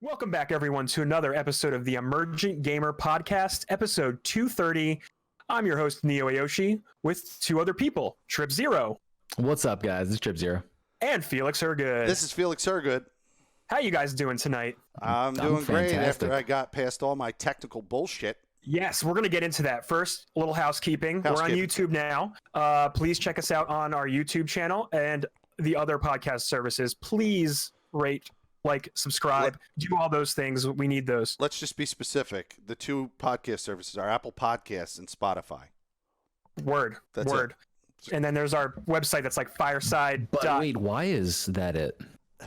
Welcome back, everyone, to another episode of the Emergent Gamer Podcast, episode 230. I'm your host, Neo Ayoshi, with two other people, Trip Zero. What's up, guys? This is Trip Zero. And Felix Hergood. This is Felix Hergood. How you guys doing tonight? I'm doing great after I got past all my technical bullshit. Yes, we're going to get into that. First, a little housekeeping. We're on YouTube now. Please check us out on our YouTube channel and the other podcast services. Please rate, like, subscribe, do all those things. We need those. Let's just be specific. The two podcast services are Apple Podcasts and Spotify. Word. And then there's our website that's like fireside. But wait, why is that it?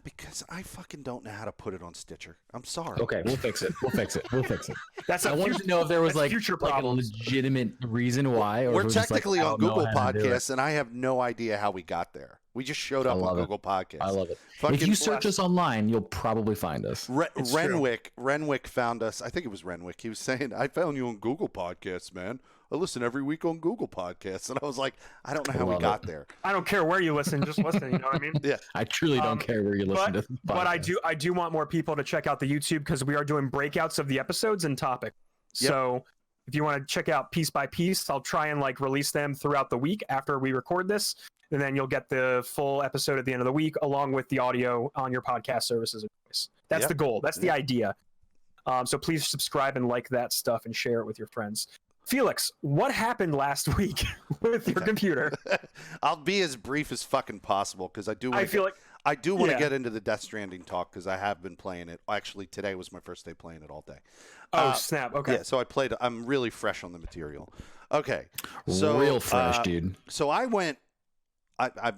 Because I fucking don't know how to put it on Stitcher. I'm sorry. Okay, we'll fix it. We'll fix it. That's I wanted to know if there was like a legitimate reason why. Or we're technically like, on Google Podcasts, and I have no idea how we got there. We just showed up on Google Podcasts. I love it. If you search us online, you'll probably find us. Renwick found us. I think it was Renwick. He was saying, I found you on Google Podcasts, man. I listen every week on Google Podcasts. And I was like, I don't know how we got there. I don't care where you listen. Just listen. You know what I mean? Yeah. I truly don't care where you listen to the podcast. But I do want more people to check out the YouTube because we are doing breakouts of the episodes and topic. Yep. So if you want to check out piece by piece, I'll try and like release them throughout the week after we record this. And then you'll get the full episode at the end of the week, along with the audio on your podcast services. That's the goal. That's the idea. So please subscribe and like that stuff and share it with your friends. Felix, what happened last week with your computer? I'll be as brief as fucking possible because I do want to get into the Death Stranding talk because I have been playing it. Actually, today was my first day playing it all day. Oh, snap. Okay. Yeah, so I played. I'm really fresh on the material. Okay. So real fresh, dude. So I went.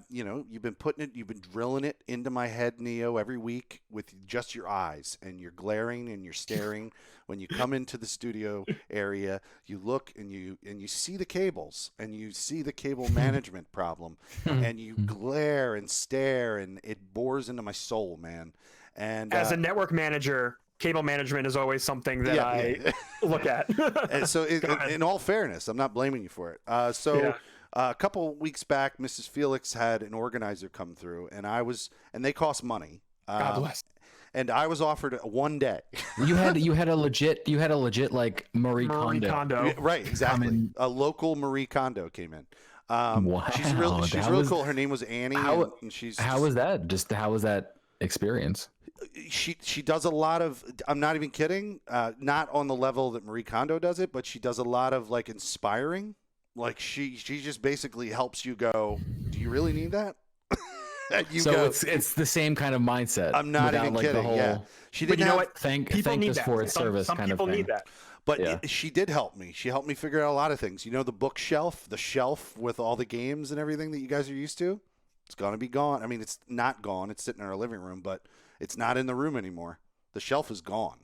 You've been drilling it into my head, Neo, every week with just your eyes, and you're glaring and you're staring. When you come into the studio area, you look and you see the cables and you see the cable management problem, and you glare and stare, and it bores into my soul, man. And as a network manager, cable management is always something that I look at. And so, in all fairness, I'm not blaming you for it. A couple weeks back, Mrs. Felix had an organizer come through, and they cost money. God bless. And I was offered 1 day. You had a legit like Marie Kondo. Right, exactly. A local Marie Kondo came in. Wow. She's really cool. Her name was Annie. How was that? How was that experience? She does a lot of, I'm not even kidding, not on the level that Marie Kondo does it, but she does a lot of like inspiring. Like she just basically helps you go, do you really need that? It's the same kind of mindset. I'm not even kidding. She didn't. But you know what? Thank us for its service. Some people need that. But she did help me. She helped me figure out a lot of things. You know, the bookshelf, the shelf with all the games and everything that you guys are used to, it's gonna be gone. I mean, it's not gone. It's sitting in our living room, but it's not in the room anymore. The shelf is gone.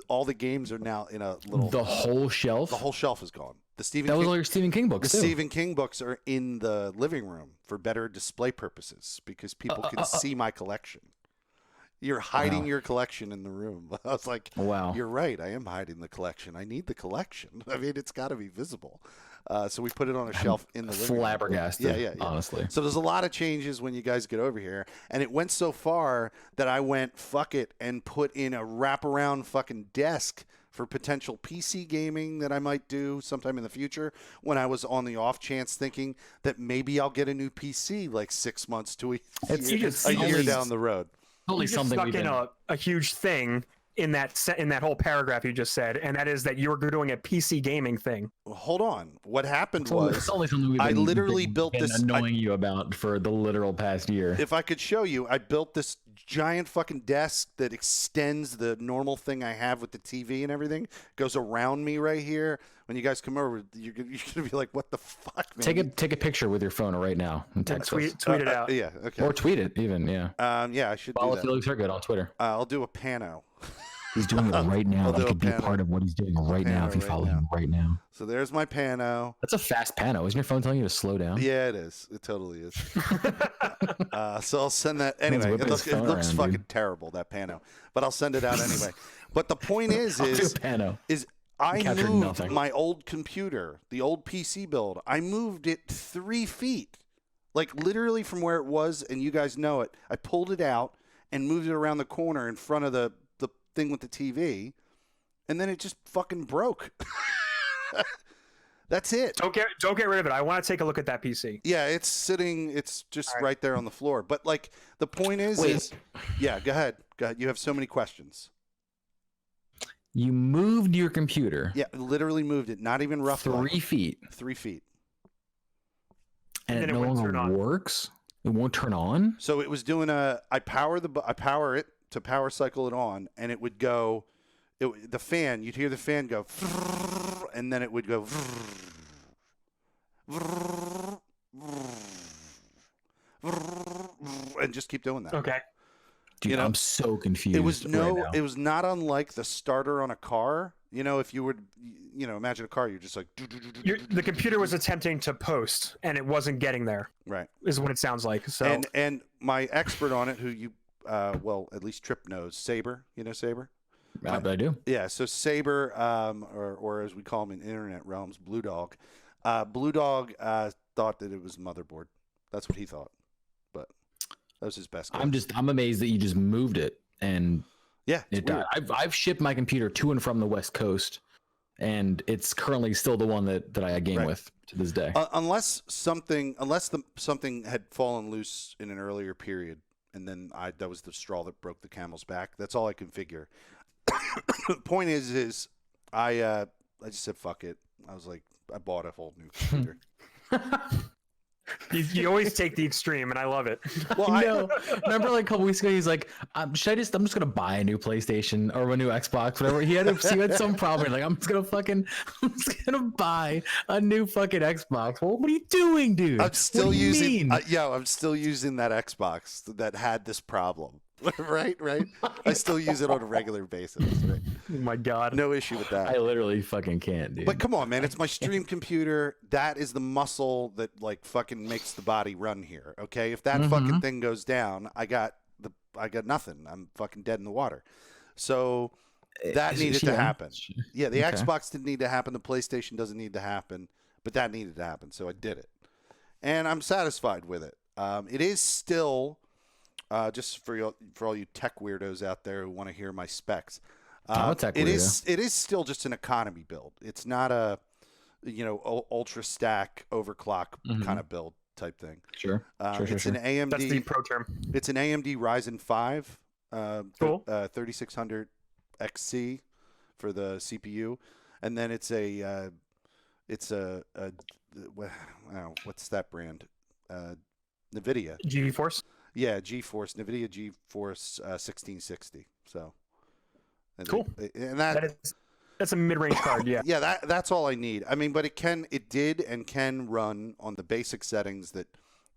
All the games are now in a little. The whole shelf. The whole shelf is gone. Was all your Stephen King books. The Stephen King books are in the living room for better display purposes because people can see my collection. You're hiding your collection in the room. I was like, wow, you're right. I am hiding the collection. I need the collection. I mean, it's got to be visible. So we put it on a shelf in the living room. Flabbergasted, yeah. Honestly. So there's a lot of changes when you guys get over here. And it went so far that I went, fuck it, and put in a wraparound fucking desk for potential PC gaming that I might do sometime in the future when I was on the off chance thinking that maybe I'll get a new PC like 6 months to a year down the road. Totally something stuck in a huge thing in that whole paragraph you just said, and that is that you're doing a PC gaming thing. Well, hold on. What happened it's only something I literally built this annoying you about for the literal past year. If I could show you, I built this giant fucking desk that extends the normal thing I have with the TV and everything, goes around me right here. When you guys come over, you're gonna be like, "What the fuck, man?" Take a picture with your phone right now and text us. Tweet it out. Yeah, okay. Or tweet it even. Yeah. I should follow do that. Felix Hergood on Twitter. I'll do a pano. He's doing it right now. That could be part of what he's doing right now if you follow him right now. So there's my pano. That's a fast pano. Isn't your phone telling you to slow down? Yeah, it is. It totally is. So I'll send that. Anyway, it looks fucking terrible, that pano. But I'll send it out anyway. But the point is I moved my old computer, the old PC build. I moved it 3 feet. Like literally from where it was, and you guys know it. I pulled it out and moved it around the corner in front of the thing with the TV, and then it just fucking broke. That's it. Don't get rid of it. I want to take a look at that PC. Yeah, it's sitting. It's just right there on the floor. But like the point is yeah. Go ahead. You have so many questions. You moved your computer. Yeah, literally moved it. Not even rough. 3 feet. 3 feet. And it no longer works. It won't turn on. So it was doing I power it to power cycle it on, and it would go. The fan. You'd hear the fan go, and then it would go. And just keep doing that. Okay. Dude, I'm so confused. It was not unlike the starter on a car. If you would, imagine a car, you're just like. The computer was attempting to post, and it wasn't getting there. Right. Is what it sounds like. So. And my expert on it, who you, at least Trip knows, Saber. You know Saber? I do. Yeah. So Saber, or as we call him in internet realms, Blue Dog. Blue Dog thought that it was motherboard. That's what he thought. But that was his best guess. I'm amazed that you just moved it and it died. I've shipped my computer to and from the West Coast, and it's currently still the one that I game with to this day. Unless something had fallen loose in an earlier period, and then that was the straw that broke the camel's back. That's all I can figure. The point is I just said fuck it. I was like, I bought a whole new computer. You always take the extreme, and I love it. Well, remember like a couple weeks ago, he's like, I'm just gonna buy a new PlayStation or a new Xbox, whatever. He had some problem. Like, I'm just gonna buy a new fucking Xbox. Well, what are you doing, dude? I'm still using that Xbox that had this problem. right. I still use it on a regular basis. Right? Oh my God. No issue with that. I literally fucking can't, dude. But come on, man. It's my stream computer. That is the muscle that like fucking makes the body run here. Okay. If that fucking thing goes down, I got nothing. I'm fucking dead in the water. So that needed to happen. Yeah. The Xbox didn't need to happen. The PlayStation doesn't need to happen, but that needed to happen. So I did it, and I'm satisfied with it. It is still, just for all you tech weirdos out there who want to hear my specs, it is still just an economy build. It's not a ultra stack overclock kind of build type thing. Sure. It's an AMD. That's the pro term. It's an AMD Ryzen 5, cool. 3600 XC for the CPU, and then it's a what's that brand? NVIDIA. GeForce. Yeah, GeForce, NVIDIA GeForce 1660. So cool. That's a mid-range card. Yeah. Yeah, that's all I need. I mean, but it did and can run on the basic settings that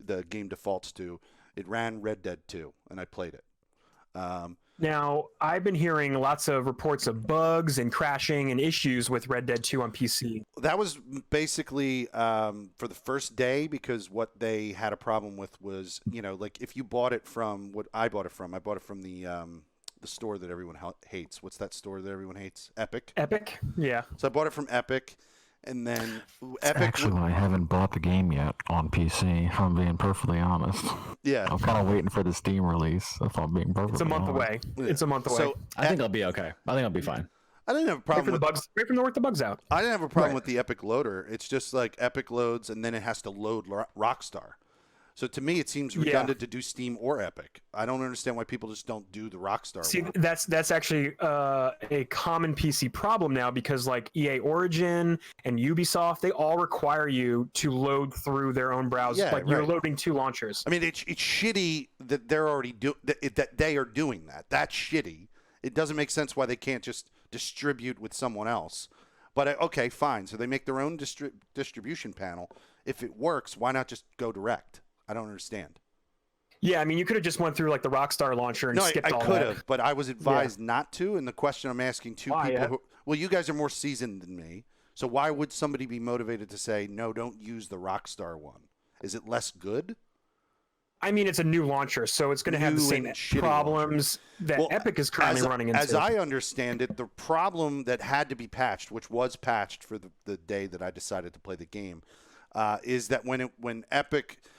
the game defaults to. It ran Red Dead 2, and I played it. Now, I've been hearing lots of reports of bugs and crashing and issues with Red Dead 2 on PC. That was basically for the first day, because what they had a problem with was, like if you bought it from what I bought it from the store that everyone hates. What's that store that everyone hates? Epic. Epic? Yeah. So I bought it from Epic. And then Actually, I haven't bought the game yet on PC, if I'm being perfectly honest. Yeah. I'm kind of waiting for the Steam release, if I'm being perfectly honest. It's a month away. Yeah. It's a month away. So I think I'll be okay. I think I'll be fine. I didn't have a problem with wait for them to work the bugs out. I didn't have a problem with the Epic loader. It's just like Epic loads, and then it has to load Rockstar. So to me, it seems redundant to do Steam or Epic. I don't understand why people just don't do the Rockstar one. That's actually a common PC problem now, because like EA Origin and Ubisoft, they all require you to load through their own browser. Yeah, you're loading two launchers. I mean, it's shitty that they're already that they are doing that. That's shitty. It doesn't make sense why they can't just distribute with someone else. But okay, fine. So they make their own distribution panel. If it works, why not just go direct? I don't understand. Yeah, I mean, you could have just went through like the Rockstar launcher and skipped all that. I could have, but I was advised not to. And the question I'm asking people well, you guys are more seasoned than me. So why would somebody be motivated to say, no, don't use the Rockstar one? Is it less good? I mean, it's a new launcher, so it's going to have the same problems that Epic is currently running into. As I understand it, the problem that had to be patched, which was patched for the day that I decided to play the game, is that when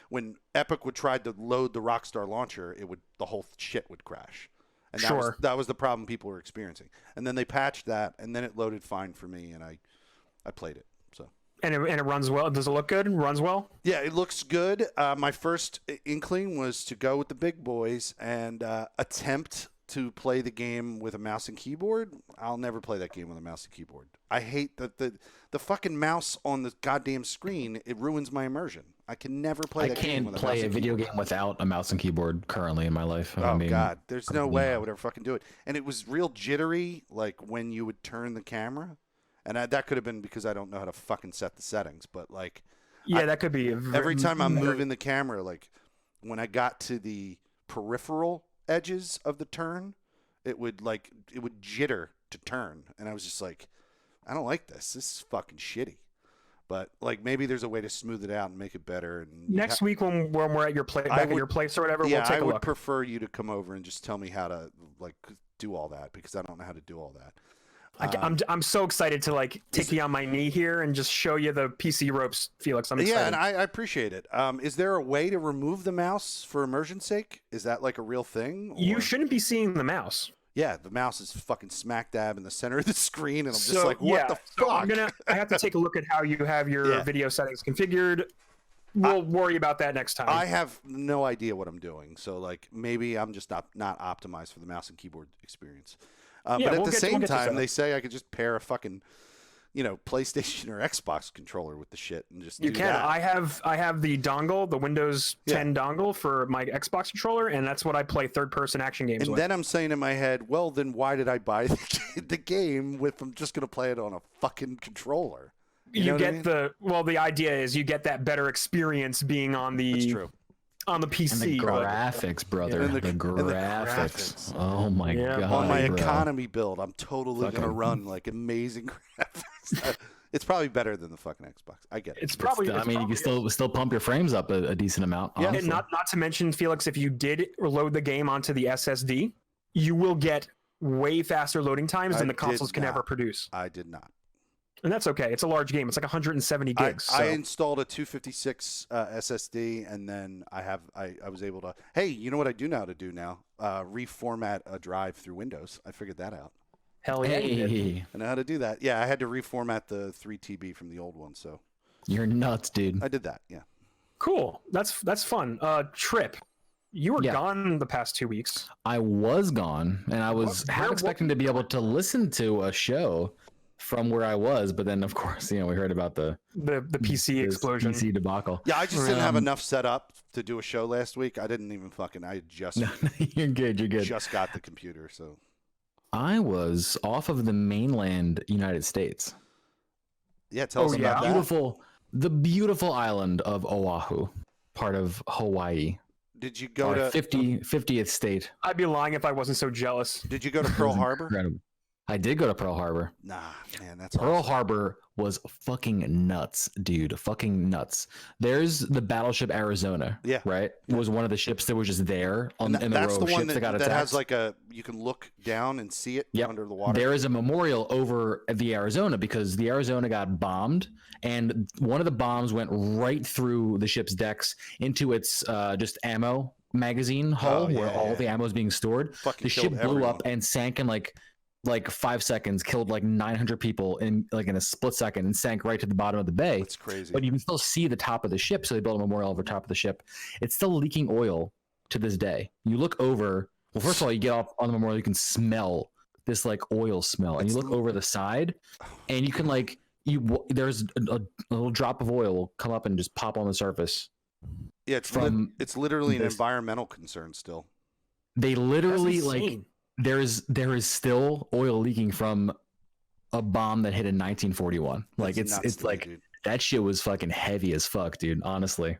when Epic would try to load the Rockstar launcher, the whole shit would crash. And Sure. that was the problem people were experiencing. And then they patched that, and then it loaded fine for me, and I played it. So. And it runs well. Does it look good? Runs well? Yeah, it looks good. My first inkling was to go with the big boys and attempt to play the game with a mouse and keyboard. I'll never play that game with a mouse and keyboard. I hate that the fucking mouse on the goddamn screen. It ruins my immersion. I can never play that game with a mouse and keyboard. I can't play a video game without a mouse and keyboard currently in my life. Oh, God. There's no way I would ever fucking do it. And it was real jittery, like when you would turn the camera. And that could have been because I don't know how to fucking set the settings. But, like... Yeah, that could be. Every time I'm moving the camera, like when I got to the peripheral edges of the turn, it would jitter to turn. And I was just like, I don't like this. This is fucking shitty. But like maybe there's a way to smooth it out and make it better. And next week when we're at your place, at your place or whatever, we'll take a look. I would prefer you to come over and just tell me how to like do all that because I don't know how to do all that. I'm so excited to like take you on my knee here and just show you the PC ropes, Felix. I'm excited. Yeah, and I appreciate it. Is there a way to remove the mouse for immersion's sake? Is that like a real thing? Or... You shouldn't be seeing the mouse. Yeah, the mouse is fucking smack dab in the center of the screen, and I'm just like, what the fuck? So I have to take a look at how you have your video settings configured. We'll worry about that next time. I have no idea what I'm doing, so like maybe I'm just not optimized for the mouse and keyboard experience. But at the same time, they say I could just pair a fucking, PlayStation or Xbox controller with the shit and just do that. I have the dongle, the Windows 10 dongle for my Xbox controller, and that's what I play third-person action games with. And then I'm saying in my head, well, then why did I buy the game if I'm just going to play it on a fucking controller? You get the idea is you get that better experience being on the... That's true. On the PC. And the graphics, brother. And the graphics. Oh my God. On my economy build, I'm totally going to run like amazing graphics. It's probably better than the fucking Xbox. I get it. It's probably. You can still pump your frames up a decent amount. Yeah, and not to mention, Felix, if you did load the game onto the SSD, you will get way faster loading times than the consoles can ever produce. I did not. And that's okay. It's a large game. It's like 170 gigs. I installed a 256 SSD, and then I was able to. Hey, you know what I do know how to do now? Reformat a drive through Windows. I figured that out. Hell yeah, you did. I know how to do that. Yeah, I had to reformat the 3 TB from the old one. So you're nuts, dude. I did that. Yeah. Cool. That's fun. Trip. You were gone the past 2 weeks. I was gone, and I was half expecting to be able to listen to a show from where I was, but then of course, we heard about the PC explosion, PC debacle. Yeah, I just didn't have enough set up to do a show last week. I didn't even You're good. Just got the computer, so I was off of the mainland United States. Yeah, tell us about that. The beautiful island of Oahu, part of Hawaii. Did you go to 50th state? I'd be lying if I wasn't so jealous. Did you go to Pearl Harbor? Incredible. I did go to Pearl Harbor. Nah, man, that's Pearl awesome. Harbor was fucking nuts, dude. Fucking nuts. There's the battleship Arizona. Yeah. Right? It was one of the ships that was just there in the row of ships that got attacked. That has like you can look down and see it under the water. There is a memorial over the Arizona because the Arizona got bombed, and one of the bombs went right through the ship's decks into its just ammo magazine hull where all the ammo is being stored. The ship blew up and sank in like 5 seconds, killed like 900 people in a split second and sank right to the bottom of the bay. That's crazy. But you can still see the top of the ship, so they built a memorial over top of the ship. It's still leaking oil to this day. You look over. Well, first of all, you get off on the memorial, you can smell this like oil smell, and you look over the side, and you can there's a little drop of oil will come up and just pop on the surface. Yeah, it's literally an environmental concern still. They literally there is still oil leaking from a bomb that hit in 1941. Like it's like dude. That shit was fucking heavy as fuck, dude. Honestly,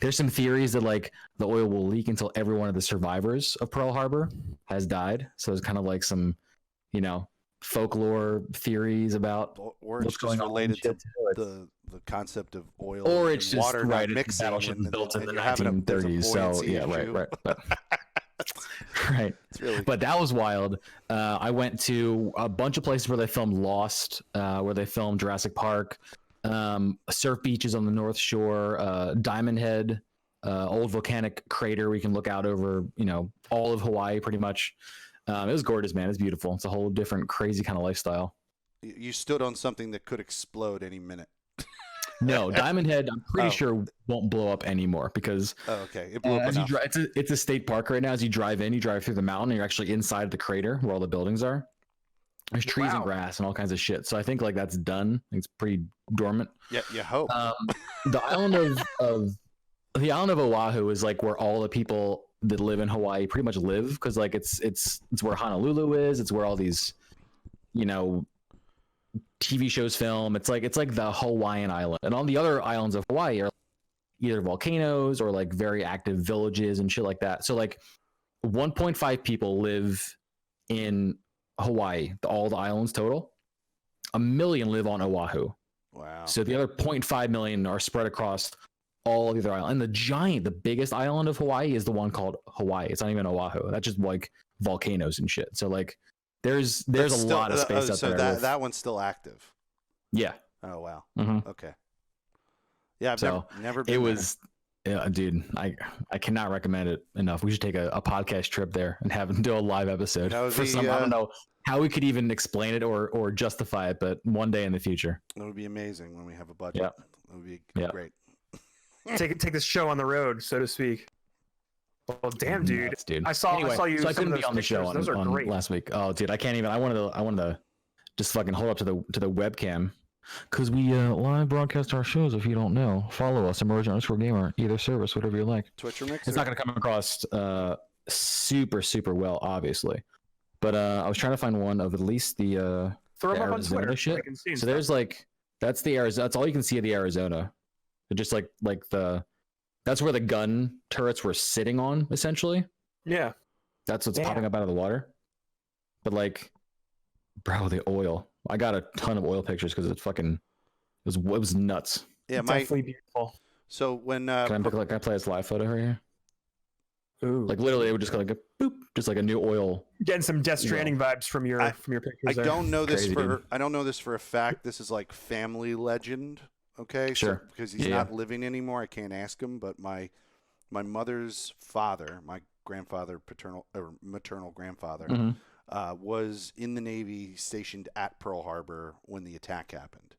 there's some theories that like the oil will leak until every one of the survivors of Pearl Harbor has died. So it's kind of like some, folklore theories about what's going on related to the concept of oil or it's and just water not mixing and built in the 1930s. So yeah, right. Right. Really but that was wild. I went to a bunch of places where they filmed Lost, where they filmed Jurassic Park, surf beaches on the North Shore, Diamond Head, old volcanic crater. We can look out over, all of Hawaii pretty much. It was gorgeous, man. It's beautiful. It's a whole different crazy kind of lifestyle. You stood on something that could explode any minute. No, Diamond Head, I'm pretty sure won't blow up anymore because okay, it blew up as you enough. drive, it's a state park right now. As you drive through the mountain, and you're actually inside the crater where all the buildings are. There's trees and grass and all kinds of shit. So I think like that's done. I think it's pretty dormant. Yeah, you hope. The island of Oahu is like where all the people that live in Hawaii pretty much live because like it's where Honolulu is. It's where all these, TV shows film. It's like the Hawaiian island, and all the other islands of Hawaii are either volcanoes or like very active villages and shit like that. So like 1.5 people live in Hawaii, all the islands total. 1 million live on Oahu. Wow. So the other 0.5 million are spread across all the other islands. And the biggest island of Hawaii is the one called Hawaii. It's not even Oahu. That's just like volcanoes and shit. So like there's a lot of space up there. So that one's still active. Yeah. Oh wow. Mm-hmm. Okay. Yeah, I've never been. It was, yeah, dude. I cannot recommend it enough. We should take a podcast trip there and do a live episode. I don't know how we could even explain it or justify it, but one day in the future. It would be amazing when we have a budget. Yep. It would be great. Take this show on the road, so to speak. Well, damn, dude. Nuts, dude. I saw you. So I couldn't be on the show those are on great. last week. Oh, dude, I can't even. I wanted to just fucking hold up to the webcam because we live broadcast our shows. If you don't know, follow us, Emergent_Gamer, either service, whatever you like. Twitch or Mixer. It's not going to come across super well, obviously, but I was trying to find one of at least the throw them up on Arizona Twitter. shit. So there's like that's the Arizona. That's all you can see of the Arizona. Just like that's where the gun turrets were sitting on, essentially. Yeah. That's what's popping up out of the water. But like, bro, the oil. I got a ton of oil pictures because it was nuts. Yeah, it's definitely beautiful. So when can I play this live photo right here? Ooh. Like literally, it would just go like a boop, just like a new oil. Getting some Death Stranding vibes from your pictures. I don't know this Crazy, dude. I don't know this for a fact. This is like family legend. Okay, sure. So, because he's not living anymore, I can't ask him. But my mother's father, my grandfather, maternal grandfather, was in the Navy, stationed at Pearl Harbor when the attack happened,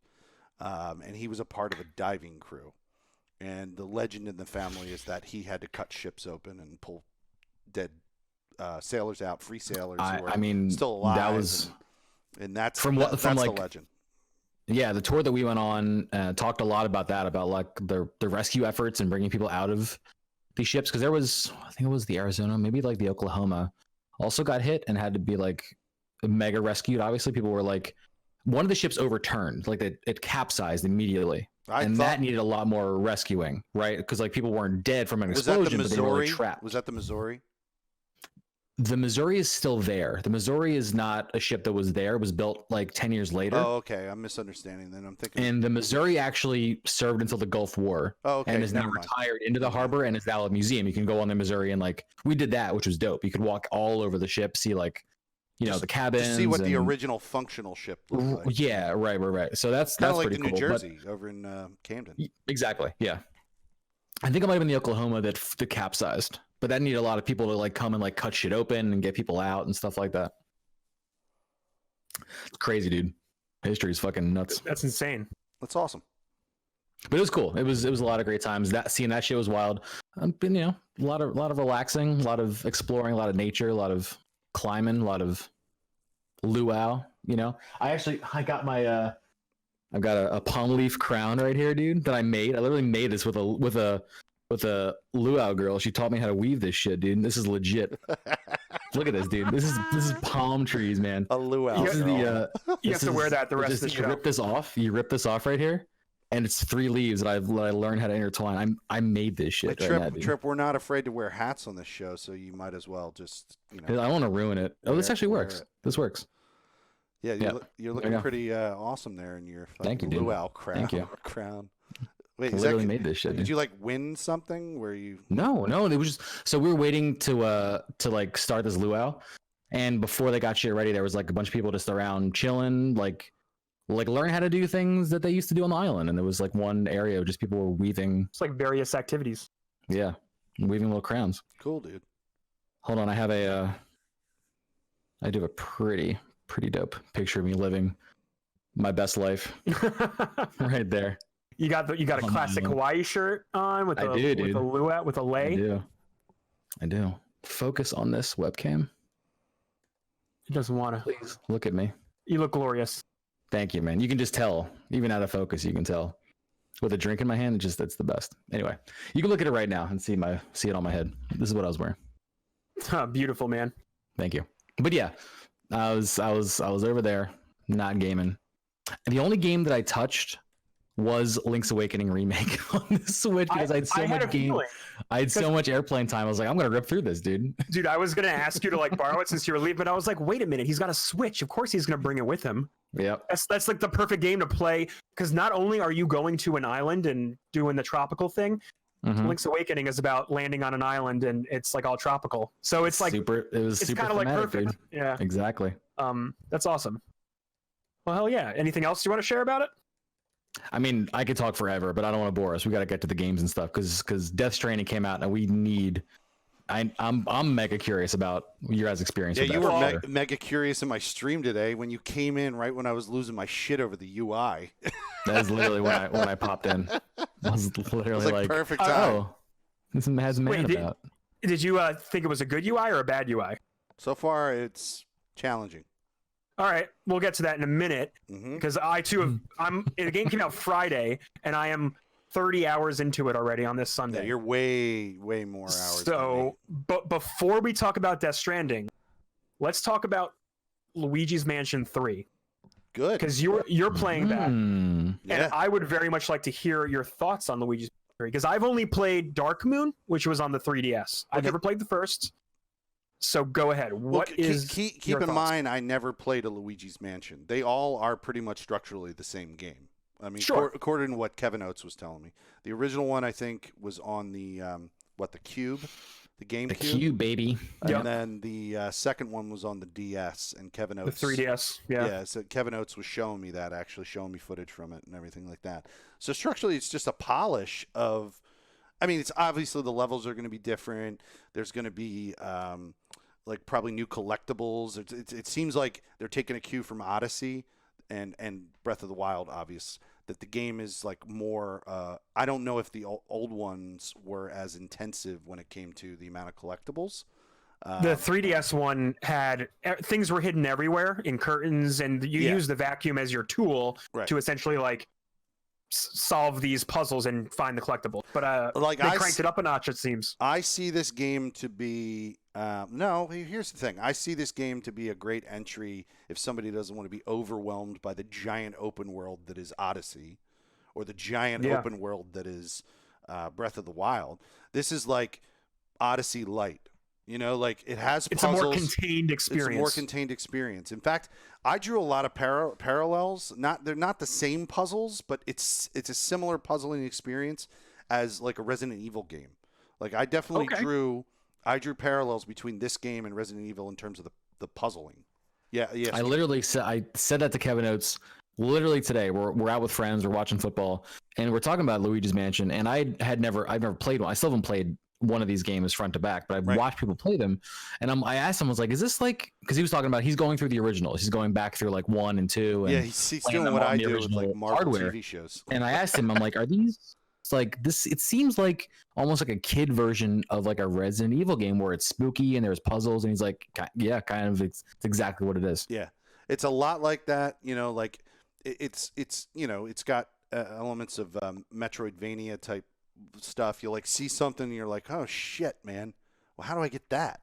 and he was a part of a diving crew. And the legend in the family is that he had to cut ships open and pull dead sailors out, free sailors who were still alive. That was, and that's that's the legend. Yeah, the tour that we went on talked a lot about that, about like the rescue efforts and bringing people out of these ships. Because there was, I think it was the Arizona, maybe like the Oklahoma, also got hit and had to be like mega rescued. Obviously, people were like, one of the ships overturned, like it capsized immediately, that needed a lot more rescuing, right? Because like people weren't dead from an explosion, but they were really trapped. Was that the Missouri? The Missouri is still there. The Missouri is not a ship that was there. It was built like 10 years later. Oh, okay. I'm misunderstanding then. I'm thinking. And the Missouri actually served until the Gulf War. Oh, okay. And is now retired into the harbor and is now a museum. You can go on the Missouri and like, we did that, which was dope. You could walk all over the ship, see like, the cabins. To see what the original functional ship looked like. Yeah, right. So that's kind of like pretty the New cool, Jersey over in Camden. Exactly. Yeah. I think it might have been the Oklahoma that capsized. But that needed a lot of people to like come and like cut shit open and get people out and stuff like that. It's crazy, dude. History is fucking nuts. That's insane. That's awesome. But it was cool. It was a lot of great times. Seeing that shit was wild. Been, a lot of relaxing, a lot of exploring, a lot of nature, a lot of climbing, a lot of luau. I got my I've got a palm leaf crown right here, dude, that I made. I literally made this with a luau girl. She taught me how to weave this shit, dude. This is legit. Look at this, dude. This is palm trees, man. A luau this girl. Is the, you have to wear that the rest of the show. You rip this off right here, and it's 3 leaves that I learned how to intertwine. I made this shit. Trip, we're not afraid to wear hats on this show, so you might as well just I don't want to ruin it. Oh, this actually works. This works. Yeah, you're looking pretty awesome there in your luau crown. Thank you. Crown. Wait, I literally made this shit. Did you like win something? Where you? No. It was just so we were waiting to like start this luau, and before they got shit ready, there was like a bunch of people just around chilling, like learn how to do things that they used to do on the island. And there was like one area where just people were weaving. It's like various activities. Yeah, weaving little crowns. Cool, dude. Hold on, I have I do have a pretty dope picture of me living my best life right there. You got a On classic the island. Hawaii shirt on with I a do, with dude. a luau with a I lei. do. I do. Focus on this webcam. He doesn't want to. Please look at me. You look glorious. Thank you, man. You can just tell, even out of focus, you can tell. With a drink in my hand, that's the best. Anyway, you can look at it right now and see it on my head. This is what I was wearing. Beautiful, man. Thank you. But yeah, I was over there, not gaming. The only game that I touched was Link's Awakening remake on the Switch because I had so much game. I had so much airplane time. I was like, I'm gonna rip through this, dude. Dude, I was gonna ask you to like borrow it since you were leaving, but I was like, wait a minute, he's got a Switch. Of course he's gonna bring it with him. Yep. That's like the perfect game to play because not only are you going to an island and doing the tropical thing, Link's Awakening is about landing on an island and it's like all tropical. So it's like it's super kind of like thematic, perfect. dude. Yeah. Exactly. That's awesome. Well, hell yeah. Anything else you want to share about it? I mean, I could talk forever, but I don't want to bore us. We got to get to the games and stuff because Death Stranding came out, and we need. I'm mega curious about your guys' experience. Yeah, with you that were mega curious in my stream today when you came in right when I was losing my shit over the UI. That is literally when I popped in. I was literally It was like perfect time. oh, this has man about. Did you think it was a good UI or a bad UI? So far, it's challenging. All right, we'll get to that in a minute Mm-hmm. because I too the game came out Friday and I am 30 hours into it already on this Sunday. Yeah, you're way more hours. So, but before we talk about Death Stranding, let's talk about Luigi's Mansion 3 good because you're playing that, and Yeah. I would very much like to hear your thoughts on Luigi's Mansion 3 because I've only played Dark Moon, which was on the 3DS. I've never played the first. So go ahead. What is keep your in thoughts? mind? I never played a Luigi's Mansion. They all are pretty much structurally the same game. I mean, Sure. according to what Kevin Oates was telling me, the original one I think was on the the Cube, the GameCube, The Cube, baby. Yep. and then the second one was on the DS. And Kevin The Oates, 3DS. Yeah. yeah. So Kevin Oates was showing me that, actually showing me footage from it and everything like that. So structurally, it's just a polish of. I mean, it's obviously the levels are going to be different. There's going to be like probably new collectibles. It seems like they're taking a cue from Odyssey and Breath of the Wild, obvious, that the game is like more I don't know if the old ones were as intensive when it came to the amount of collectibles. The 3DS one had things were hidden everywhere in curtains, and you use the vacuum as your tool to essentially like solve these puzzles and find the collectible. But like they cranked it up a notch, it seems. I see this game to be no. Here's the thing. I see this game to be a great entry if somebody doesn't want to be overwhelmed by the giant open world that is Odyssey, or the giant open world that is Breath of the Wild. This is like Odyssey Light. You know, like it has puzzles. It's a more contained experience. It's a more contained experience. In fact, I drew a lot of parallels. They're not the same puzzles, but it's a similar puzzling experience as like a Resident Evil game. Like I definitely drew parallels between this game and Resident Evil in terms of the puzzling. Yeah. I literally said that to Kevin Oates literally today. We're out with friends, we're watching football, and we're talking about Luigi's Mansion. And I've never played one. I still haven't played one of these games front to back, but I've watched people play them. And I asked him, I was like, is this like, because he was talking about he's going through the originals, he's going back through like 1 and 2, and he's doing what I do with like Marvel hardware. TV shows. And I asked him, I'm like, are these like this? It seems like almost like a kid version of like a Resident Evil game where it's spooky and there's puzzles. And he's like, yeah, kind of. It's exactly what it is. Yeah, it's a lot like that. You know, like it's you know, it's got elements of Metroidvania type stuff. You like see something and you're like, oh shit, man, well, how do I get that?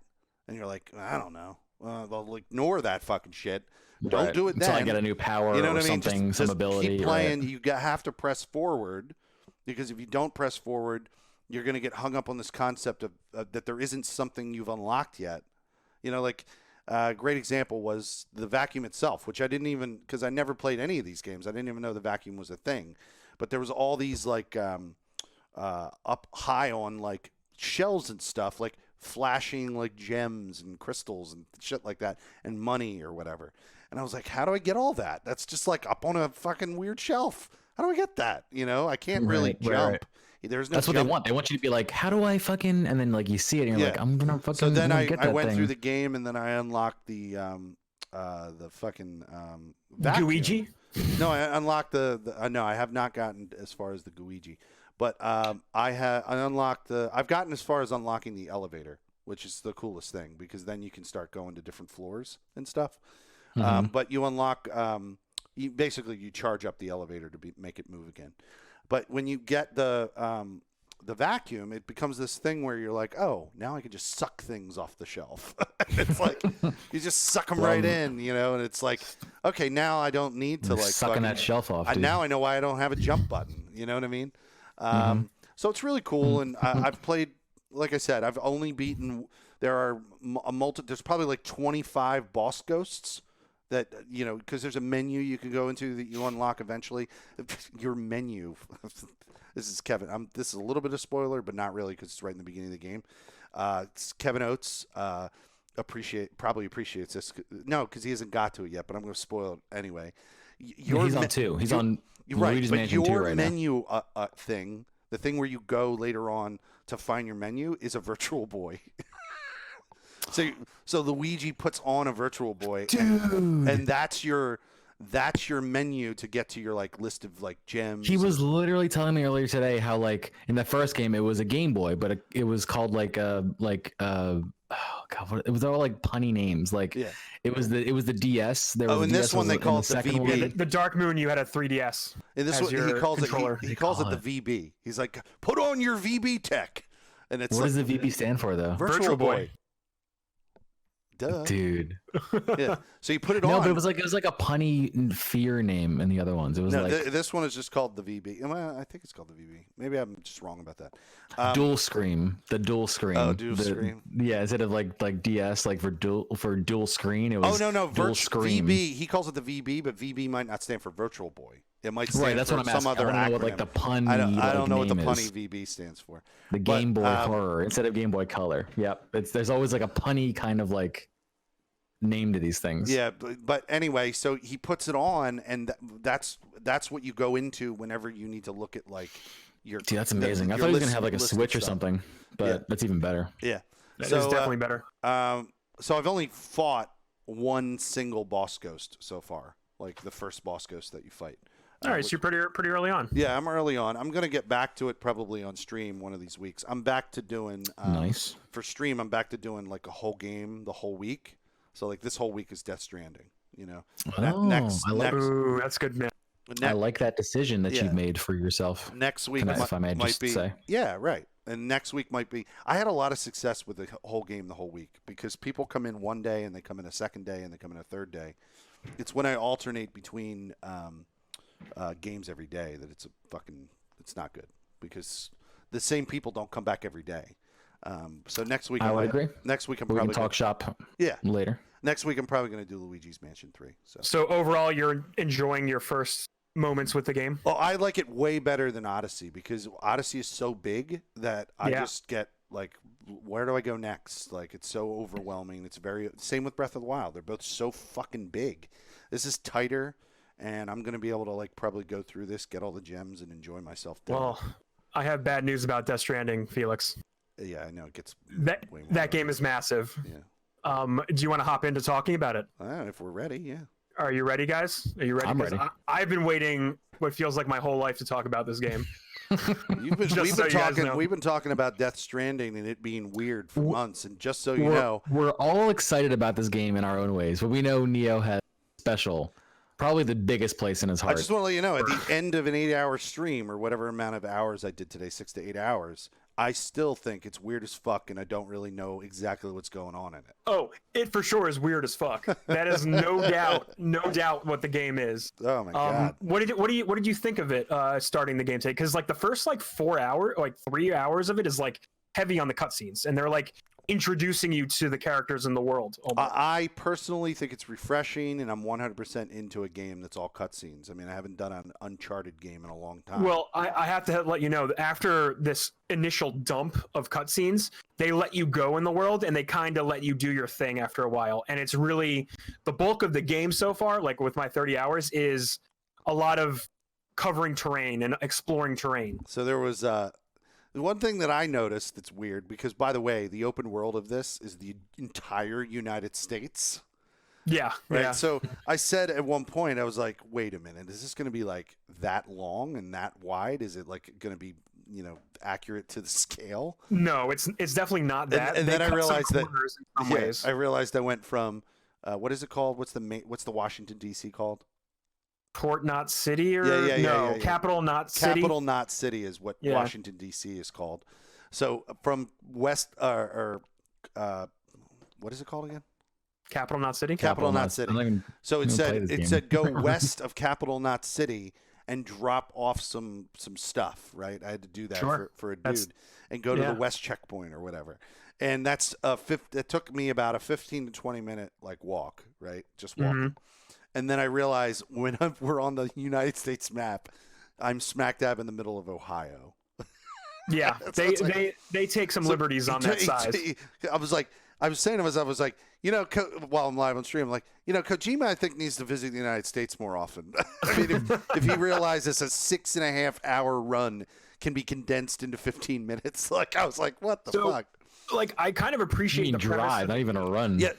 And you're like, I don't know. They'll ignore that fucking shit. Don't do it then. Until I get a new power, you know or what I mean? something, some ability. Keep playing. You have to press forward, because if you don't press forward, you're going to get hung up on this concept of that there isn't something you've unlocked yet. You know, like a great example was the vacuum itself, which I didn't even, because I never played any of these games. I didn't even know the vacuum was a thing. But there was all these like up high on like shells and stuff, like flashing like gems and crystals and shit like that, and money or whatever. And I was like, how do I get all that? That's just like up on a fucking weird shelf. How do I get that? You know, I can't really jump. There's no. That's what they want. They want you to be like, how do I fucking, and then like you see it and you're like, I'm gonna fucking. So then get I that went thing. through the game and then I unlocked the fucking vacuum. Luigi? No, I unlocked no, I have not gotten as far as the Luigi, but I unlocked I've gotten as far as unlocking the elevator, which is the coolest thing because then you can start going to different floors and stuff. But you unlock you charge up the elevator to make it move again. But when you get the vacuum, it becomes this thing where you're like, oh, now I can just suck things off the shelf. It's like you just suck them right in, and it's like, okay, now I don't need to like sucking that shelf off. Now I know why I don't have a jump button. You know what I mean? So it's really cool, and I've played. Like I said, I've only beaten. There are there's probably like 25 boss ghosts. That, because there's a menu you can go into that you unlock eventually. Your menu. This is Kevin. This is a little bit of spoiler, but not really because it's right in the beginning of the game. It's Kevin Oates probably appreciates this. No, because he hasn't got to it yet, but I'm going to spoil it anyway. He's on 2. He's on Luigi's Mansion 2 right now. Your menu thing, the thing where you go later on to find your menu, is a virtual boy. So Luigi puts on a virtual boy, and that's your menu to get to your like list of like gems. He was literally telling me earlier today how like in the first game it was a Game Boy, but it was called oh god, it was all like punny names. Like it was the DS. There was in this one they call it the VB. The Dark Moon, you had a 3DS. In this one, he calls it the VB. He's like, put on your VB tech, and it's what does the VB stand for though? Virtual Boy. Duh. Dude. Yeah. So you put it on. No, but it was like a punny fear name in the other ones. It was this one is just called the VB. Well, I think it's called the VB. Maybe I'm just wrong about that. Dual Screen. The Dual Screen. Oh, Dual Screen. Yeah, instead of like DS, like for dual screen, it was Dual Screen. VB. He calls it the VB, but VB might not stand for Virtual Boy. It might stand that's for what I'm some asking. other I don't know acronym. what like the pun. I don't know what the name punny is. VB stands for. The Game Boy Horror instead of Game Boy Color. Yep. There's always like a punny kind of like name to these things. Yeah, but anyway, so he puts it on, and that's what you go into whenever you need to look at like your. Dude, that's amazing. I thought he was gonna have like a Switch or something, but that's even better. Yeah, that is definitely better. So I've only fought one single boss ghost so far, like the first boss ghost that you fight. All right, so you're pretty early on. Yeah, I'm early on. I'm gonna get back to it probably on stream one of these weeks. I'm back to doing nice for stream. I'm back to doing like a whole game the whole week. So like this whole week is Death Stranding, Ooh, that's good, man. I like that decision that you've made for yourself. Next week, if I may might just be, say. Yeah, right. And next week might be. I had a lot of success with the whole game the whole week because people come in one day and they come in a second day and they come in a third day. It's when I alternate between games every day that it's not good because the same people don't come back every day. So next week, I would agree. Next week, we can talk shop. Yeah, later. Next week, I'm probably going to do Luigi's Mansion 3. So overall, you're enjoying your first moments with the game? Oh, I like it way better than Odyssey because Odyssey is so big that I just get like, where do I go next? Like, it's so overwhelming. It's same with Breath of the Wild. They're both so fucking big. This is tighter, and I'm going to be able to like probably go through this, get all the gems, and enjoy myself. Well, I have bad news about Death Stranding, Felix. Yeah, I know it gets that game is massive. Yeah. Do you want to hop into talking about it? If we're ready, yeah. Are you ready, guys? Are you ready? I'm ready. I've been waiting what feels like my whole life to talk about this game. We've been talking about Death Stranding and it being weird for months, and just so you know, we're all excited about this game in our own ways, but we know Neo has special, probably the biggest place in his heart. I just want to let you know, at the end of an 8-hour stream or whatever amount of hours I did today, 6 to 8 hours, I still think it's weird as fuck, and I don't really know exactly what's going on in it. Oh, it for sure is weird as fuck. That is no doubt what the game is. Oh my god! What did you think of it starting the game today? Because like the first like 3 hours of it is like heavy on the cutscenes, and they're like introducing you to the characters in the world. I personally think it's refreshing, and I'm 100% into a game that's all cutscenes. I mean, I haven't done an Uncharted game in a long time. Well, I have to let you know that after this initial dump of cutscenes, they let you go in the world, and they kind of let you do your thing after a while. And it's really the bulk of the game so far, like with my 30 hours, is a lot of covering terrain and exploring terrain. So there was The one thing that I noticed that's weird, because by the way, the open world of this is the entire United States. Yeah. Right. Yeah. So I said at one point, I was like, wait a minute, is this going to be like that long and that wide? Is it like going to be, accurate to the scale? No, it's definitely not that. And then I realized that in some ways. I realized I went from, what is it called? What's the Washington D.C. called? Port not city or yeah. capital not city. Capital not city is what Washington D.C. is called. So from west what is it called again? Capital not city. Capital not city. So it said go west of Capital not city and drop off some stuff. Right, I had to do that for a dude and go to the west checkpoint or whatever. And that's it took me about a 15 to 20 minute walk. Right, just walking. Mm-hmm. And then I realized when we're on the United States map, I'm smack dab in the middle of Ohio. Yeah, they take some liberties on that size. I was saying to myself, I was like, while I'm live on stream, I'm like, Kojima, I think, needs to visit the United States more often. I mean, if he realizes a 6.5 hour run can be condensed into 15 minutes, I was like, what the fuck? I kind of appreciate the drive, not even a run. Yeah.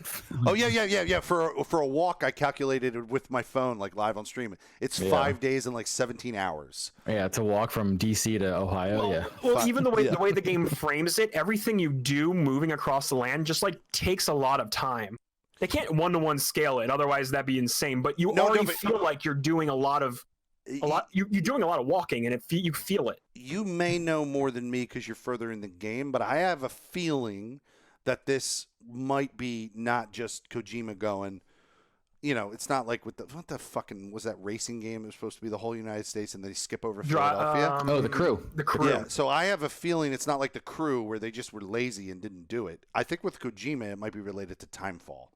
Oh yeah. For a walk, I calculated it with my phone, live on stream. It's 5 days and 17 hours. Yeah, to walk from DC to Ohio. Well, even the way the game frames it, everything you do moving across the land just takes a lot of time. They can't 1-to-1 scale it, otherwise that'd be insane. But you feel like you're doing a lot of you're doing a lot of walking, and you feel it. You may know more than me because you're further in the game, but I have a feeling that this might be not just Kojima going. It's not like what the fucking was that racing game? It was supposed to be the whole United States, and they skip over Philadelphia. The Crew. The Crew. Yeah. So I have a feeling it's not like the Crew where they just were lazy and didn't do it. I think with Kojima, it might be related to Timefall.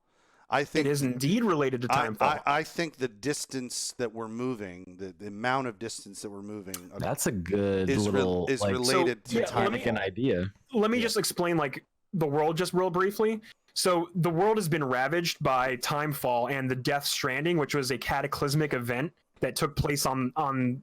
I think it is indeed related to Timefall. I think the distance that we're moving, the amount of distance that we're moving, that's a good is related to time. An idea. Let me just explain the world just real briefly. So the world has been ravaged by Timefall and the Death Stranding, which was a cataclysmic event that took place on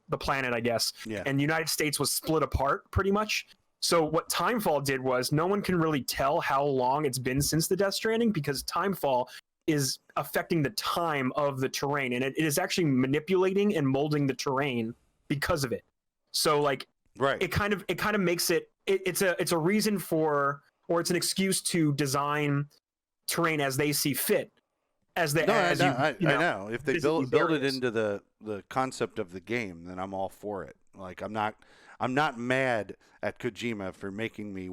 the planet, I guess. Yeah. And the United States was split apart pretty much. So what Timefall did was no one can really tell how long it's been since the Death Stranding because Timefall is affecting the time of the terrain, and it is actually manipulating and molding the terrain because of it. So it kind of makes it's a reason for, or it's an excuse to design terrain as they see fit. I know. If they build it into the concept of the game, then I'm all for it. I'm not mad at Kojima for making me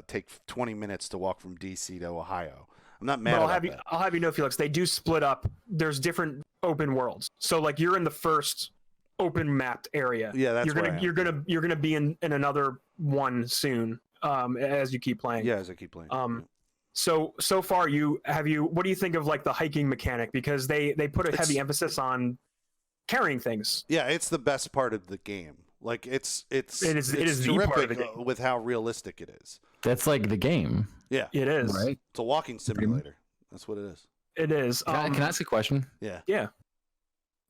take 20 minutes to walk from DC to Ohio. I'm not mad about that. I'll have you know, Felix, they do split up. There's different open worlds. So you're in the first open mapped area. Yeah, that's you're gonna be in another one soon. As you keep playing. Yeah, as I keep playing. So far what do you think of the hiking mechanic? Because they put a heavy emphasis on carrying things. Yeah, it's the best part of the game. It is the part of the game with how realistic it is. That's the game. Yeah, it is. Right. It's a walking simulator. That's what it is. It is. Can I ask a question? Yeah. Yeah.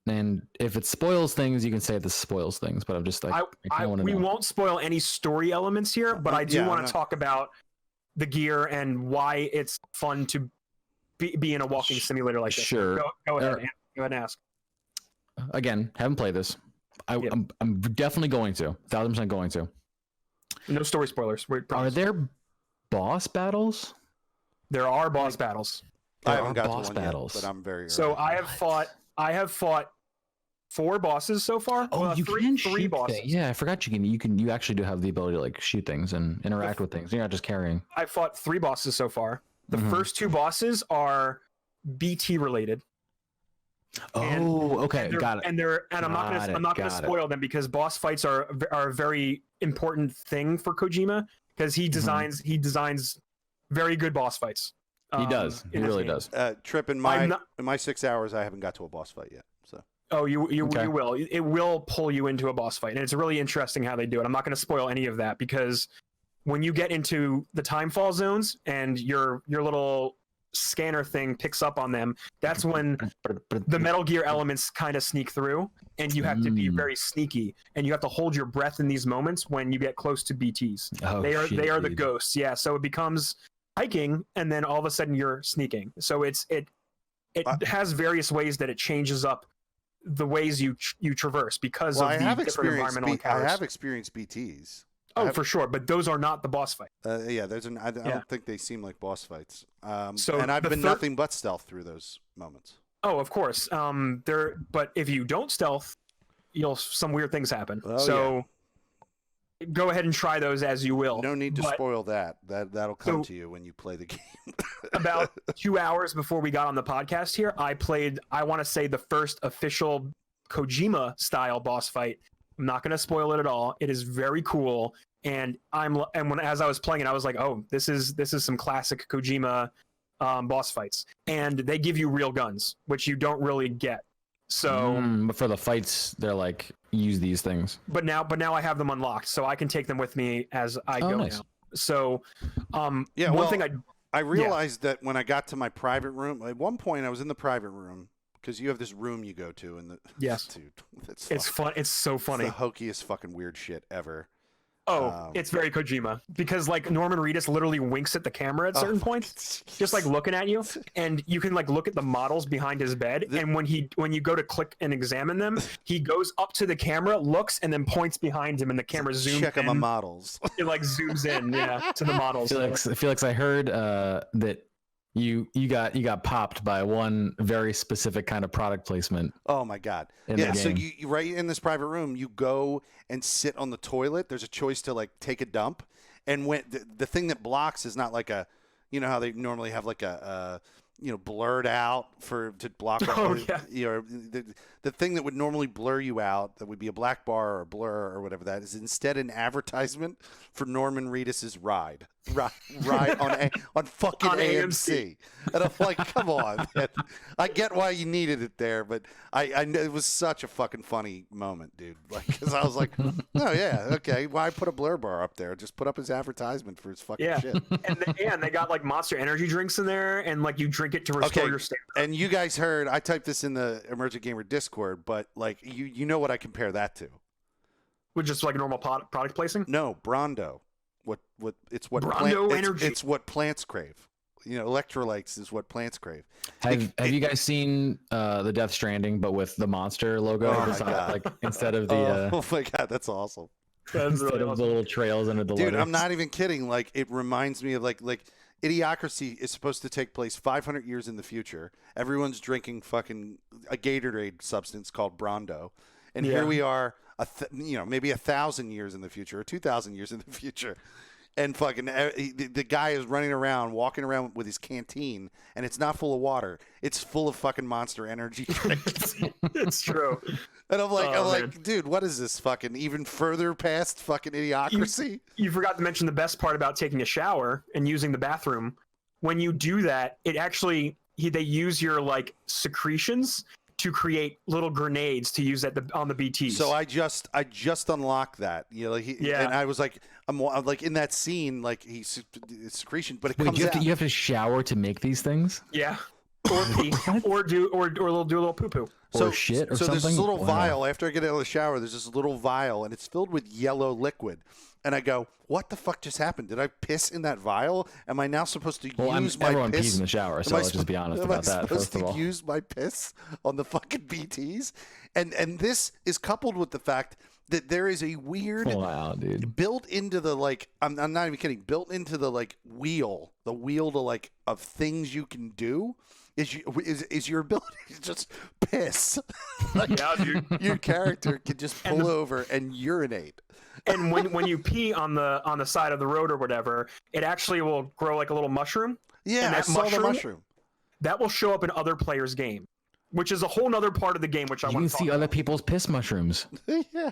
And if it spoils things, you can say this spoils things. But I'm just we won't spoil any story elements here, but I do want to talk about the gear and why it's fun to be in a walking simulator like this. Sure. Go ahead. Go ahead and ask. Again, haven't played this. I'm definitely going to. 1,000% going to. No story spoilers. Are there boss battles? There are boss battles. I haven't got boss battles, but I'm very early. So I have fought 4 bosses so far. Oh, you can shoot three bosses. Yeah, I forgot you actually do have the ability to shoot things and interact with things. You're not just carrying. I fought 3 bosses so far. The first 2 bosses are BT related. Okay, got it. And I'm not gonna spoil them because boss fights are a very important thing for Kojima because he designs very good boss fights. He does. He really does. Trip in my 6 hours, I haven't got to a boss fight yet. So. Oh, you will. It will pull you into a boss fight, and it's really interesting how they do it. I'm not going to spoil any of that because when you get into the Timefall zones and your little scanner thing picks up on them, that's when the Metal Gear elements kind of sneak through, and you have to be very sneaky, and you have to hold your breath in these moments when you get close to BTs. They are the ghosts. Yeah, so it becomes hiking, and then all of a sudden you're sneaking. So it has various ways that it changes up the ways you traverse because of the different environmental encounters. I have experienced BTs. For sure, but those are not the boss fight. Yeah, I don't think they seem like boss fights. So and I've been nothing but stealth through those moments. Oh, of course. But if you don't stealth, some weird things happen. Go ahead and try those as you will. No need to spoil that. That'll come to you when you play the game. About 2 hours before we got on the podcast here, I played, I want to say, the first official Kojima style boss fight. I'm not going to spoil it at all. It is very cool, and as I was playing it, I was like, "Oh, this is some classic Kojima boss fights." And they give you real guns, which you don't really get. So, but for the fights, they're like use these things. But now I have them unlocked, so I can take them with me as I go now. So, one thing I realized that when I got to my private room, at one point I was in the private room. Because you have this room you go to, and dude, it's fun. It's so funny. It's the hokiest fucking weird shit ever. Oh, it's very Kojima because like Norman Reedus literally winks at the camera at certain points, just like looking at you, and you can like look at the models behind his bed, and when you go to click and examine them, he goes up to the camera, looks, and then points behind him, and the camera zooms check in. on my models. It like zooms in, to the models. Felix, I heard that. You got popped by one very specific kind of product placement. Oh my god! Yeah, so you right in this private room, you go and sit on the toilet. There's a choice to like take a dump, and when the thing that blocks is not like a, how they normally have like a blurred out to block. The thing that would normally blur you out, that would be a black bar or a blur or whatever that is, instead an advertisement for Norman Reedus's ride on fucking AMC. And I'm like, come on, man. I get why you needed it there, but I know it was such a fucking funny moment, dude. Like, because I was like, oh yeah, okay, why put a blur bar up there? Just put up his advertisement for his fucking shit. And they got like Monster Energy drinks in there, and like you drink it to restore your stamina. And you guys heard, I typed this in the Emergent Gamer Discord, but like you know what I compare that to? With just like normal product placing? No, Brondo. It's what plants crave. Electrolytes is what plants crave. Have you guys seen the Death Stranding, but with the monster logo like instead of the? Oh my god, that's awesome. Instead of the little trails under the dude, letters. I'm not even kidding. Like it reminds me of like Idiocracy is supposed to take place 500 years in the future. Everyone's drinking fucking a Gatorade substance called Brondo, and here we are, maybe 1,000 years in the future or 2,000 years in the future. And fucking the guy is walking around with his canteen, and it's not full of water. It's full of fucking Monster Energy drinks. It's true. And I'm like, dude, what is this fucking even further past fucking Idiocracy? You forgot to mention the best part about taking a shower and using the bathroom. When you do that, it actually they use your like secretions to create little grenades to use on the BTs. So I just unlocked that. And I was like, I'm like in that scene, like he's secretion, but it comes out. You have to shower to make these things? Yeah. Or pee, or do a little poo poo. Or shit or something. So there's this little vial after I get out of the shower. There's this little vial, and it's filled with yellow liquid. And I go, what the fuck just happened? Did I piss in that vial? Am I now supposed to use my piss? Everyone pees in the shower, so let's just be honest about that. First of all, use my piss on the fucking BTs, and this is coupled with the fact that there is a weird built into the like. I'm not even kidding. Built into the like wheel to like of things you can do. Is your ability to just piss? Like, your character can just pull over and urinate. And when you pee on the side of the road or whatever, it actually will grow like a little mushroom. Yeah, I saw the mushroom. That will show up in other players' game, which is a whole nother part of the game. Which I want to see other people's piss mushrooms. Yeah.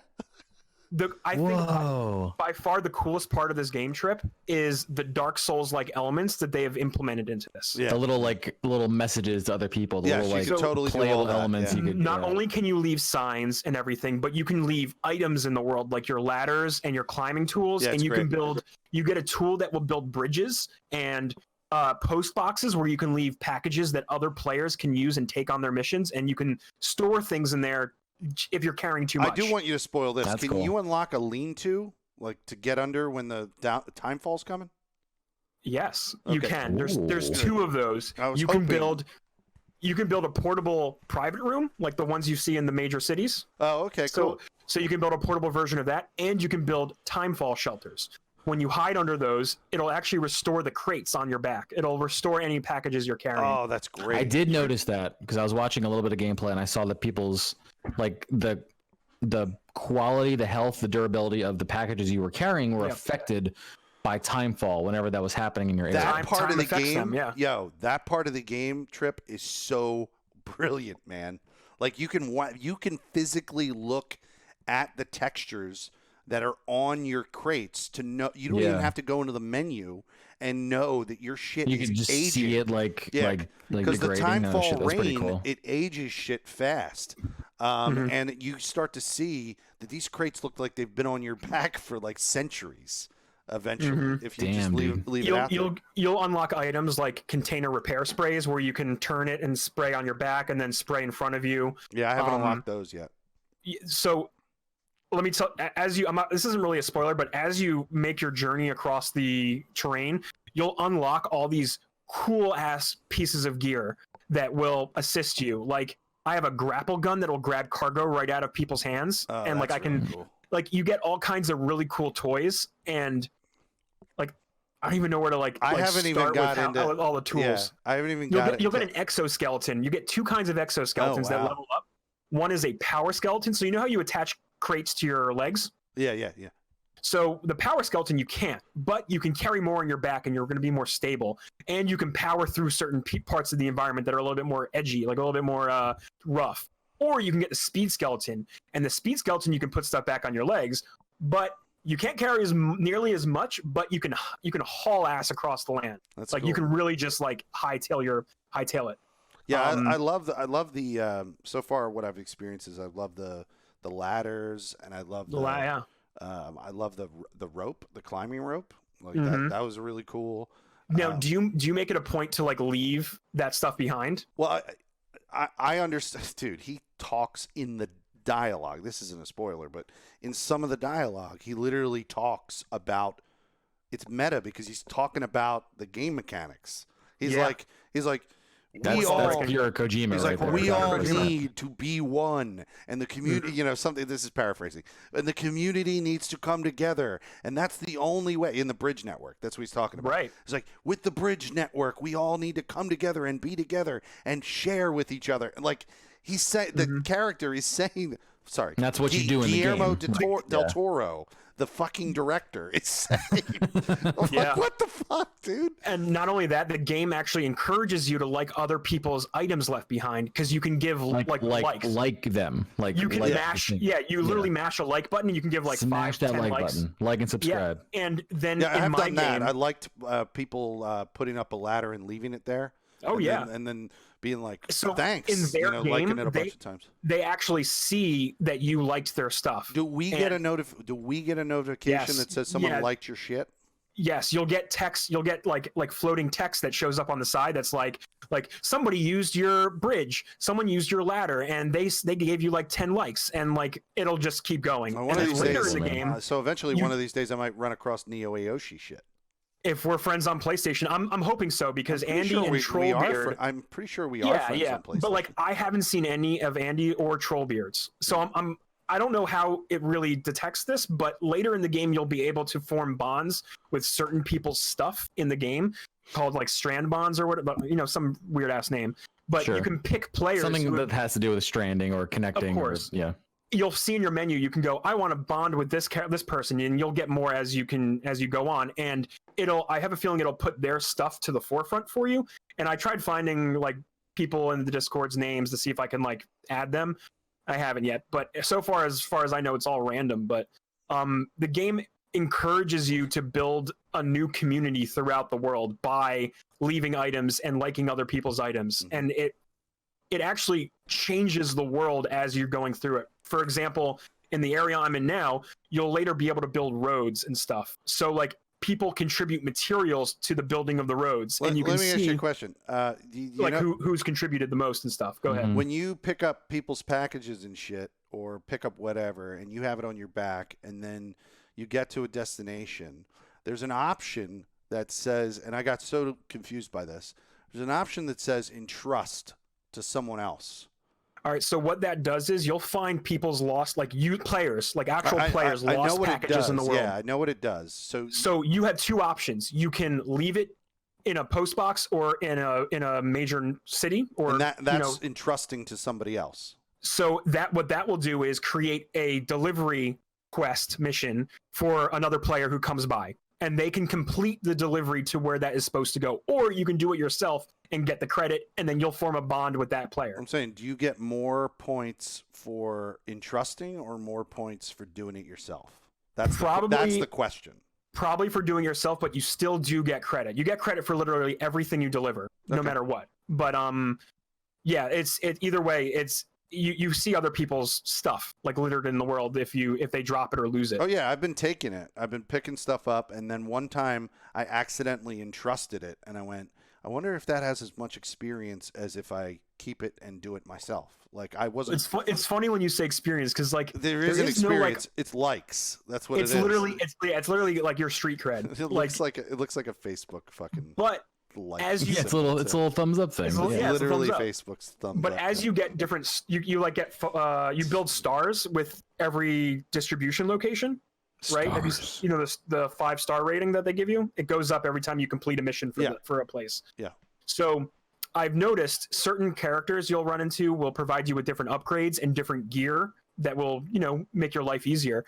I think by far the coolest part of this game trip is the Dark Souls-like elements that they have implemented into this. Yeah. The little messages to other people. The little like totally playable elements. Yeah. You could not only can you leave signs and everything, but you can leave items in the world like your ladders and your climbing tools, and you can build. You get a tool that will build bridges, and post boxes where you can leave packages that other players can use and take on their missions, and you can store things in there if you're carrying too much. I do want you to spoil this. That's Can cool. you unlock a lean-to, like to get under when the time fall's coming? Yes, you Okay. can. There's Ooh. 2 of those. I was You hoping- can build a portable private room like the ones you see in the major cities. Oh, okay, cool. So you can build a portable version of that, and you can build timefall shelters. When you hide under those, it'll actually restore the crates on your back. It'll restore any packages you're carrying. Oh, that's great. I did notice that because I was watching a little bit of gameplay and I saw that people's like the quality, the health, the durability of the packages you were carrying were Yep. affected by timefall whenever that was happening in your area. That Time- part of time the affects game, them, yeah. that part of the game, Trip, is so brilliant, man. Like you can physically look at the textures that are on your crates to know. You don't even Yeah. have to go into the menu and know that your shit You is can just aging. see it like Because the degrading. No, shit, timefall that's pretty rain, cool. it ages shit fast. And you start to see that these crates look like they've been on your back for like centuries. Eventually, if you just Damn, leave dude. it out there. You'll unlock items like container repair sprays where you can turn it and spray on your back and then spray in front of you. Yeah, I haven't um, unlocked those yet. So let me tell this isn't really a spoiler, but as you make your journey across the terrain, you'll unlock all these cool ass pieces of gear that will assist you. Like I have a grapple gun that'll grab cargo right out of people's hands, Oh, and like that's I can really cool. like you get all kinds of really cool toys, and like I don't even know where to I haven't even start got with into all the tools. Yeah, I haven't even You'll got get, it. you'll get an exoskeleton. You get 2 kinds of exoskeletons that wow. level up. One is a power skeleton. So you know how you attach crates to your legs? Yeah. So the power skeleton you can't, but you can carry more on your back and you're going to be more stable. And you can power through certain parts of the environment that are a little bit more edgy, like a little bit more rough. Or you can get the speed skeleton. And the speed skeleton, you can put stuff back on your legs, but you can't carry nearly as much, but you can haul ass across the land. That's Like cool. you can really just like hightail it. Yeah, Um, I love the so far what I've experienced is I love the ladders and I love Yeah. I love the rope, the climbing rope. Like Mhm. that was really cool. Now, do you make it a point to like leave that stuff behind? Well, I understand, dude. He talks in the dialogue. This isn't a spoiler, but in some of the dialogue, he literally talks about it's meta because he's talking about the game mechanics. He's Yeah. like That's pure Kojima He's right like, there. we all Kojima. need to be one, and the community, something. This is paraphrasing, and the community needs to come together, and that's the only way. In the Bridge Network, that's what he's talking about. Right. It's like with the Bridge Network, we all need to come together and be together and share with each other. And like he's saying, the character is saying, sorry, And that's what you do in the Guillermo game. Del Toro, the fucking director, is saying, I'm Yeah. like, what the fuck, dude? And not only that, the game actually encourages you to like other people's items left behind because you can give likes. like them. Like You can like mash. the thing. Yeah, you literally mash a like button and you can give like Smash 5, that 10 like likes. button. Like and subscribe. Yeah, and then Yeah, I in have my done that. game, I liked people putting up a ladder and leaving it there. Oh, and yeah. then, and then being like, So, thanks, in their liking game, it a bunch of times. they actually see that you liked their stuff. Do we get a notification Yes, that says someone yeah. liked your shit? Yes, you'll get text. You'll get like floating text that shows up on the side. That's like somebody used your bridge, someone used your ladder, and they gave you like 10 likes, and like it'll just keep going. One And of then these later days, in the man. game, So eventually, you- one of these days, I might run across Neo Aoshi shit. if we're friends on PlayStation, I'm hoping so because I'm pretty Andy sure and we are. Trollbeard. I'm pretty sure we are friends on PlayStation. But like I haven't seen any of Andy or Trollbeards, so I don't know how it really detects this, but later in the game you'll be able to form bonds with certain people's stuff in the game called like strand bonds or whatever, some weird ass name. But Sure. you can pick players. Something who- that has to do with stranding or connecting. Of course. Yeah. You'll see in your menu, you can go, I want to bond with this person, and you'll get more as you go on. And I have a feeling it'll put their stuff to the forefront for you. And I tried finding like people in the Discord's names to see if I can like add them. I haven't yet, but so far as I know, it's all random. But the game encourages you to build a new community throughout the world by leaving items and liking other people's items, and it actually changes the world as you're going through it. For example, in the area I'm in now, you'll later be able to build roads and stuff. So like people contribute materials to the building of the roads, and you can let me ask you see a question. You like know, who's contributed the most and stuff. Go ahead. Mhm. when you pick up people's packages and shit, or pick up whatever, and you have it on your back, and then you get to a destination, there's an option that says, and I got so confused by this, there's an option that says entrust to someone else. All right, so what that does is you'll find people's lost, like you players, like actual players, I know lost what it packages does. in the world. Yeah, I know what it does. So you have two options. You can leave it in a post box or in a major city, or and that's you know, entrusting to somebody else. so that what that will do is create a delivery quest mission for another player who comes by, and they can complete the delivery to where that is supposed to go, or you can do it yourself and get the credit, and then you'll form a bond with that player. I'm saying, do you get more points for entrusting or more points for doing it yourself? That's the question. Probably for doing yourself, but you still do get credit. You get credit for literally everything you deliver, no matter what. But yeah, it's either way. It's you see other people's stuff like littered in the world if they drop it or lose it. Oh yeah, I've been taking it. I've been picking stuff up, and then one time I accidentally entrusted it, and I went, I wonder if that has as much experience as if I keep it and do it myself. Like I wasn't. It's funny when you say experience, because like there is an experience. No, it's likes. That's what it is. It's literally like your street cred. It looks like a Facebook fucking. But like as you it's a little thumbs up thing. It's yeah, literally thumbs up. Facebook's thumbs But up. as you get different, you build stars with every distribution location, right? Have you know the 5-star rating that they give you? It goes up every time you complete a mission for a place. Yeah. So I've noticed certain characters you'll run into will provide you with different upgrades and different gear that will, make your life easier.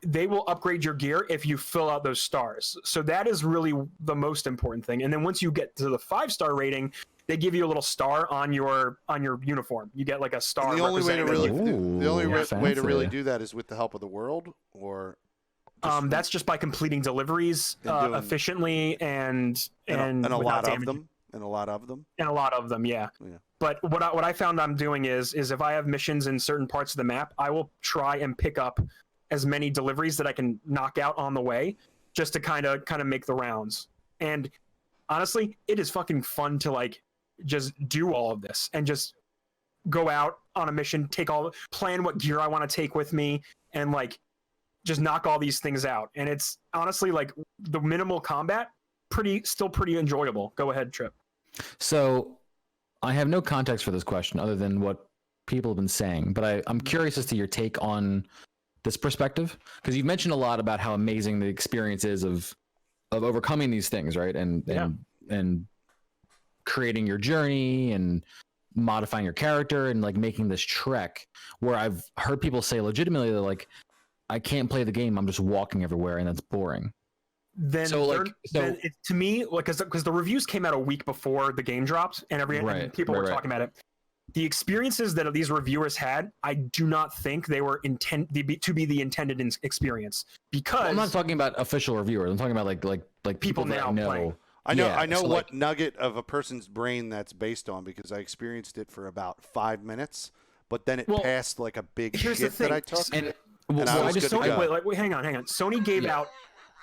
They will upgrade your gear if you fill out those stars. So that is really the most important thing. And then once you get to the 5-star rating, they give you a little star on your uniform. You get like a star. And the only way to really way to really fancy. do that is with the help of the world, or that's just by completing deliveries efficiently and a lot damaging. of them. And a lot of them, yeah. But what I found I'm doing is if I have missions in certain parts of the map, I will try and pick up as many deliveries that I can knock out on the way, just to kind of make the rounds. And honestly, it is fucking fun to like just do all of this and just go out on a mission, plan what gear I want to take with me, and like just knock all these things out. And it's honestly like the minimal combat, still pretty enjoyable. Go ahead, Trip. So I have no context for this question other than what people have been saying, but I'm curious as to your take on this perspective, because you've mentioned a lot about how amazing the experience is of overcoming these things, right? And creating your journey and modifying your character and like making this trek, where I've heard people say legitimately that like, I can't play the game, I'm just walking everywhere and that's boring. Then to me, like, because the reviews came out a week before the game dropped, and and people were talking about it. The experiences that these reviewers had, I do not think they were intended to be the intended experience. Because I'm not talking about official reviewers. I'm talking about like people now that know. playing. I know what nugget of a person's brain that's based on, because I experienced it for about 5 minutes, but then it passed like a big shit that I took. And I was good to go. Wait, hang on. Sony gave out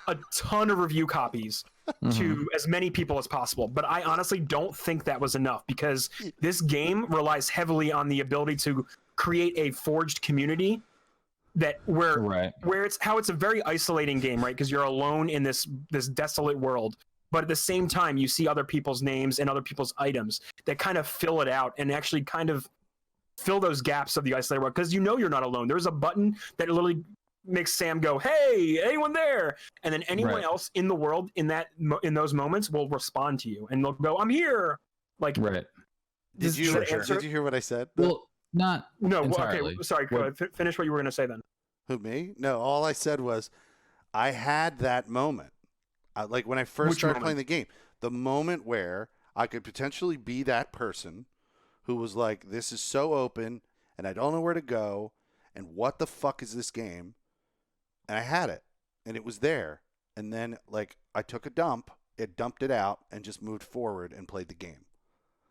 a ton of review copies to as many people as possible, but I honestly don't think that was enough, because this game relies heavily on the ability to create a forged community where it's a very isolating game, right? Because you're alone in this desolate world, but at the same time you see other people's names and other people's items that kind of fill it out and actually kind of fill those gaps of the isolated world, because you're not alone. There's a button that literally makes Sam go, "Hey, anyone there?" And then anyone else in the world in those moments will respond to you, and they'll go, "I'm here." Like, Did you hear what I said? Well, not entirely. Okay, sorry. Go ahead. Finish what you were going to say then. Who, me? No, all I said was I had that moment. Like when I first started playing the game, the moment where I could potentially be that person who was like, "This is so open, and I don't know where to go, and what the fuck is this game?" And I had it, and it was there. And then, like, I took a dump, it dumped it out, and just moved forward and played the game.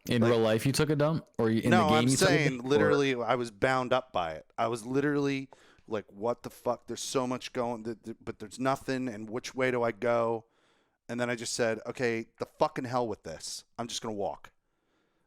In real life, you took a dump, or in the game? No, I'm saying literally, I was bound up by it. I was literally like, what the fuck? There's so much going, but there's nothing. And which way do I go? And then I just said, okay, the fucking hell with this. I'm just going to walk.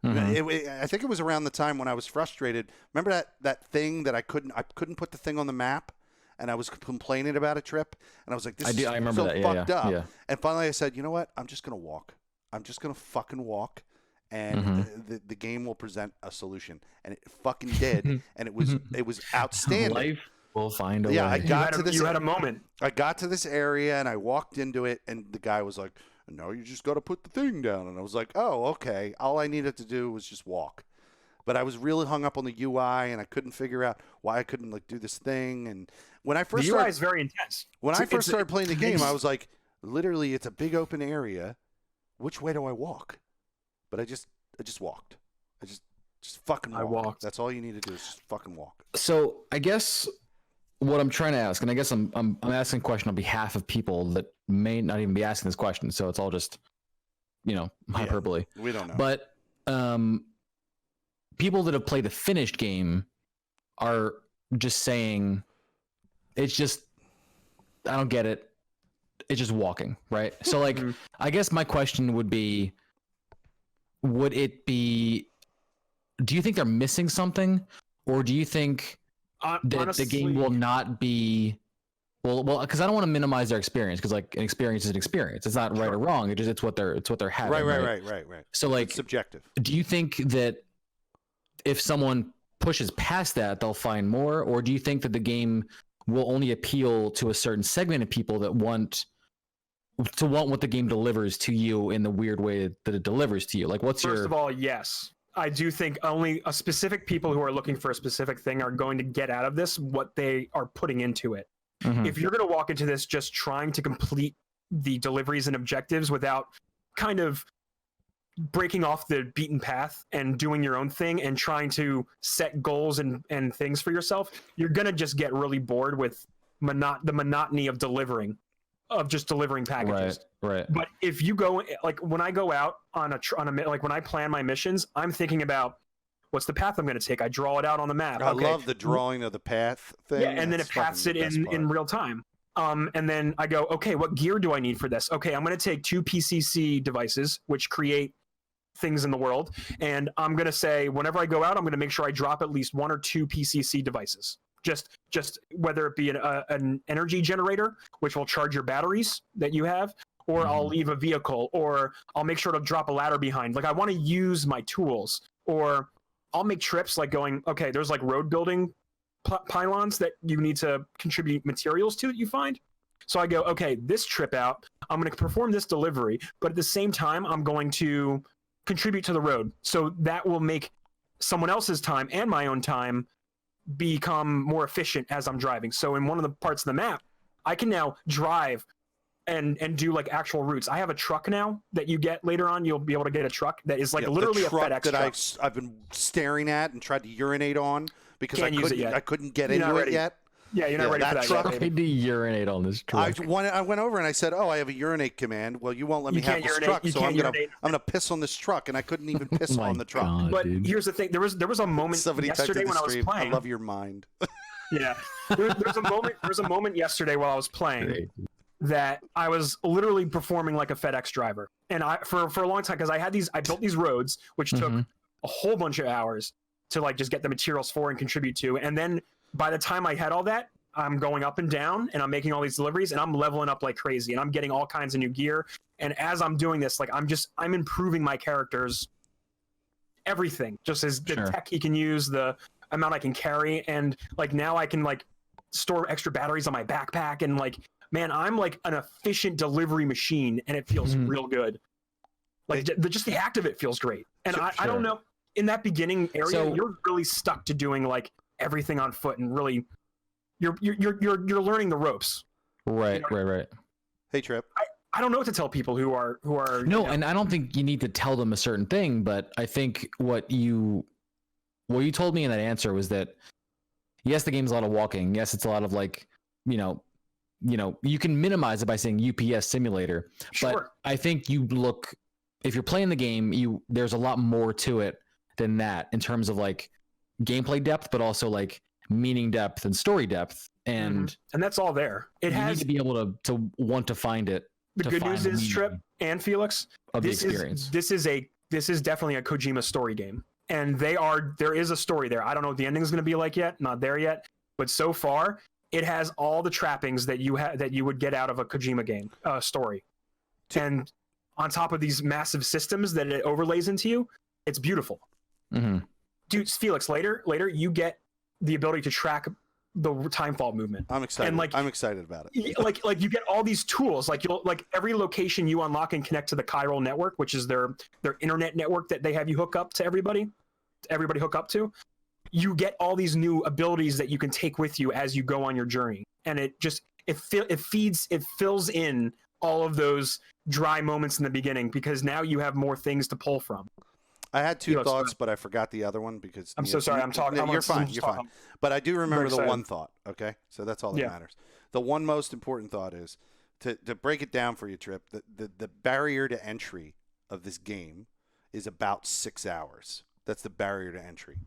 I think it was around the time when I was frustrated. Remember that thing that I couldn't put the thing on the map, and I was complaining about a trip, and I was like, this is so fucked up. Yeah. And finally I said, you know what? I'm just going to walk. I'm just going to fucking walk, and the game will present a solution. And it fucking did, and it was outstanding. Life will find a way. Yeah, You had a moment. I got to this area, and I walked into it, and the guy was like, no, you just got to put the thing down. And I was like, oh, okay. All I needed to do was just walk. But I was really hung up on the UI, and I couldn't figure out why I couldn't like do this thing. And when I first UI is very intense. When I first started playing the game, I was like, literally, it's a big open area. Which way do I walk? But I just walked. I just fucking walked. I walked. That's all you need to do is just fucking walk. So I guess what I'm trying to ask, and I guess I'm asking a question on behalf of people that may not even be asking this question, so it's all just, hyperbole. Yeah, we don't know. But people that have played the finished game are just saying, it's just, I don't get it. It's just walking, right? So like, I guess my question would be, do you think they're missing something, or do you think that honestly, the game will not be well, because I don't want to minimize their experience, because like an experience is an experience. It's not right or wrong. It's what they're having. Right. So like, it's subjective. Do you think that if someone pushes past that, they'll find more, or do you think that the game will only appeal to a certain segment of people that want what the game delivers to you in the weird way that it delivers to you? Like, First of all, yes. I do think only a specific people who are looking for a specific thing are going to get out of this what they are putting into it. If you're going to walk into this just trying to complete the deliveries and objectives without kind of breaking off the beaten path and doing your own thing and trying to set goals and things for yourself, you're going to just get really bored with the monotony of delivering packages. Right. But if you go, like when I go out on like when I plan my missions, I'm thinking about what's the path I'm going to take. I draw it out on the map. I love the drawing of the path thing. Yeah, and then it paths it in real time. And then I go, okay, what gear do I need for this? Okay, I'm going to take 2 PCC devices, which create things in the world. And I'm going to say, whenever I go out, I'm going to make sure I drop at least 1 or 2 PCC devices. Just whether it be an energy generator, which will charge your batteries that you have, or I'll leave a vehicle, or I'll make sure to drop a ladder behind. Like, I want to use my tools, or I'll make trips like going, okay, there's like road building pylons that you need to contribute materials to that you find. So I go, okay, this trip out, I'm going to perform this delivery, but at the same time, I'm going to contribute to the road. So that will make someone else's time and my own time become more efficient as I'm driving. So in one of the parts of the map, I can now drive and do like actual routes. I have a truck now that you get later on. You'll be able to get a truck that is like literally a FedEx that truck. I've been staring at and tried to urinate on because I couldn't get You're into it yet. Yeah, you're not ready for that truck. yet, I need to urinate on this truck. I went over and I said, "Oh, I have a urinate command." Well, you won't let me have this truck, so I'm gonna piss on this truck, and I couldn't even piss on the truck. God, but dude. Here's the thing: there was a moment yesterday when I was playing. I love your mind. Yeah, there's a moment yesterday while I was playing that I was literally performing like a FedEx driver, and for a long time, because I built these roads, which took a whole bunch of hours to like just get the materials for and contribute to, and then by the time I had all that, I'm going up and down and I'm making all these deliveries and I'm leveling up like crazy and I'm getting all kinds of new gear. And as I'm doing this, like I'm improving my character's everything, just as the tech he can use, the amount I can carry. And like now I can like store extra batteries on my backpack. And like, man, I'm like an efficient delivery machine and it feels real good. Like just the act of it feels great. And I don't know, in that beginning area, you're really stuck to doing like everything on foot and really you're learning the ropes. Right. Hey, Trip. I don't know what to tell people who are no, and I don't think you need to tell them a certain thing, but I think what you told me in that answer was that yes, the game's a lot of walking. Yes, it's a lot of like, you can minimize it by saying UPS simulator. Sure. But I think if you're playing the game, there's a lot more to it than that in terms of like gameplay depth, but also like meaning depth and story depth, and that's all there. It you has need to be able to want to find it. the to good find news the is meaning Trip and Felix. of the This experience. this is definitely a Kojima story game, and there is a story there. I don't know what the ending is going to be like yet, not there yet, but so far it has all the trappings that you would get out of a Kojima game story, and on top of these massive systems that it overlays into you, it's beautiful. Mm-hmm. Dude, Felix, later you get the ability to track the timefall movement. I'm excited. And, like, I'm excited about it. Like you get all these tools. Like every location you unlock and connect to the chiral network, which is their internet network that they have you hook up to everybody hook up to. You get all these new abilities that you can take with you as you go on your journey, and it fills in all of those dry moments in the beginning, because now you have more things to pull from. I had two thoughts, but I forgot the other one because I'm so sorry. I'm talking. You're fine. You're fine. But I do remember the one thought. Okay, so that's all that matters. The one most important thought is to break it down for you, Trip. The barrier to entry of this game is about 6 hours. That's the barrier to entry.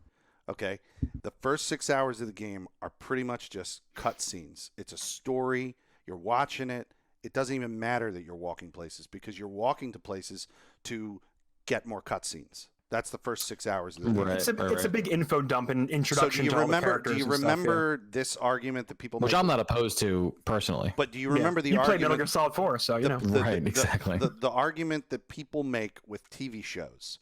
Okay, the first 6 hours of the game are pretty much just cutscenes. It's a story. You're watching it. It doesn't even matter that you're walking places, because you're walking to places to get more cutscenes. That's the first 6 hours of the game. It's a big info dump and introduction to all the characters. Do you remember this argument that people Which make? I'm not opposed to personally. But do you remember the you argument? played Metal Gear Solid 4, so you know. Right, exactly. The argument that people make with TV shows: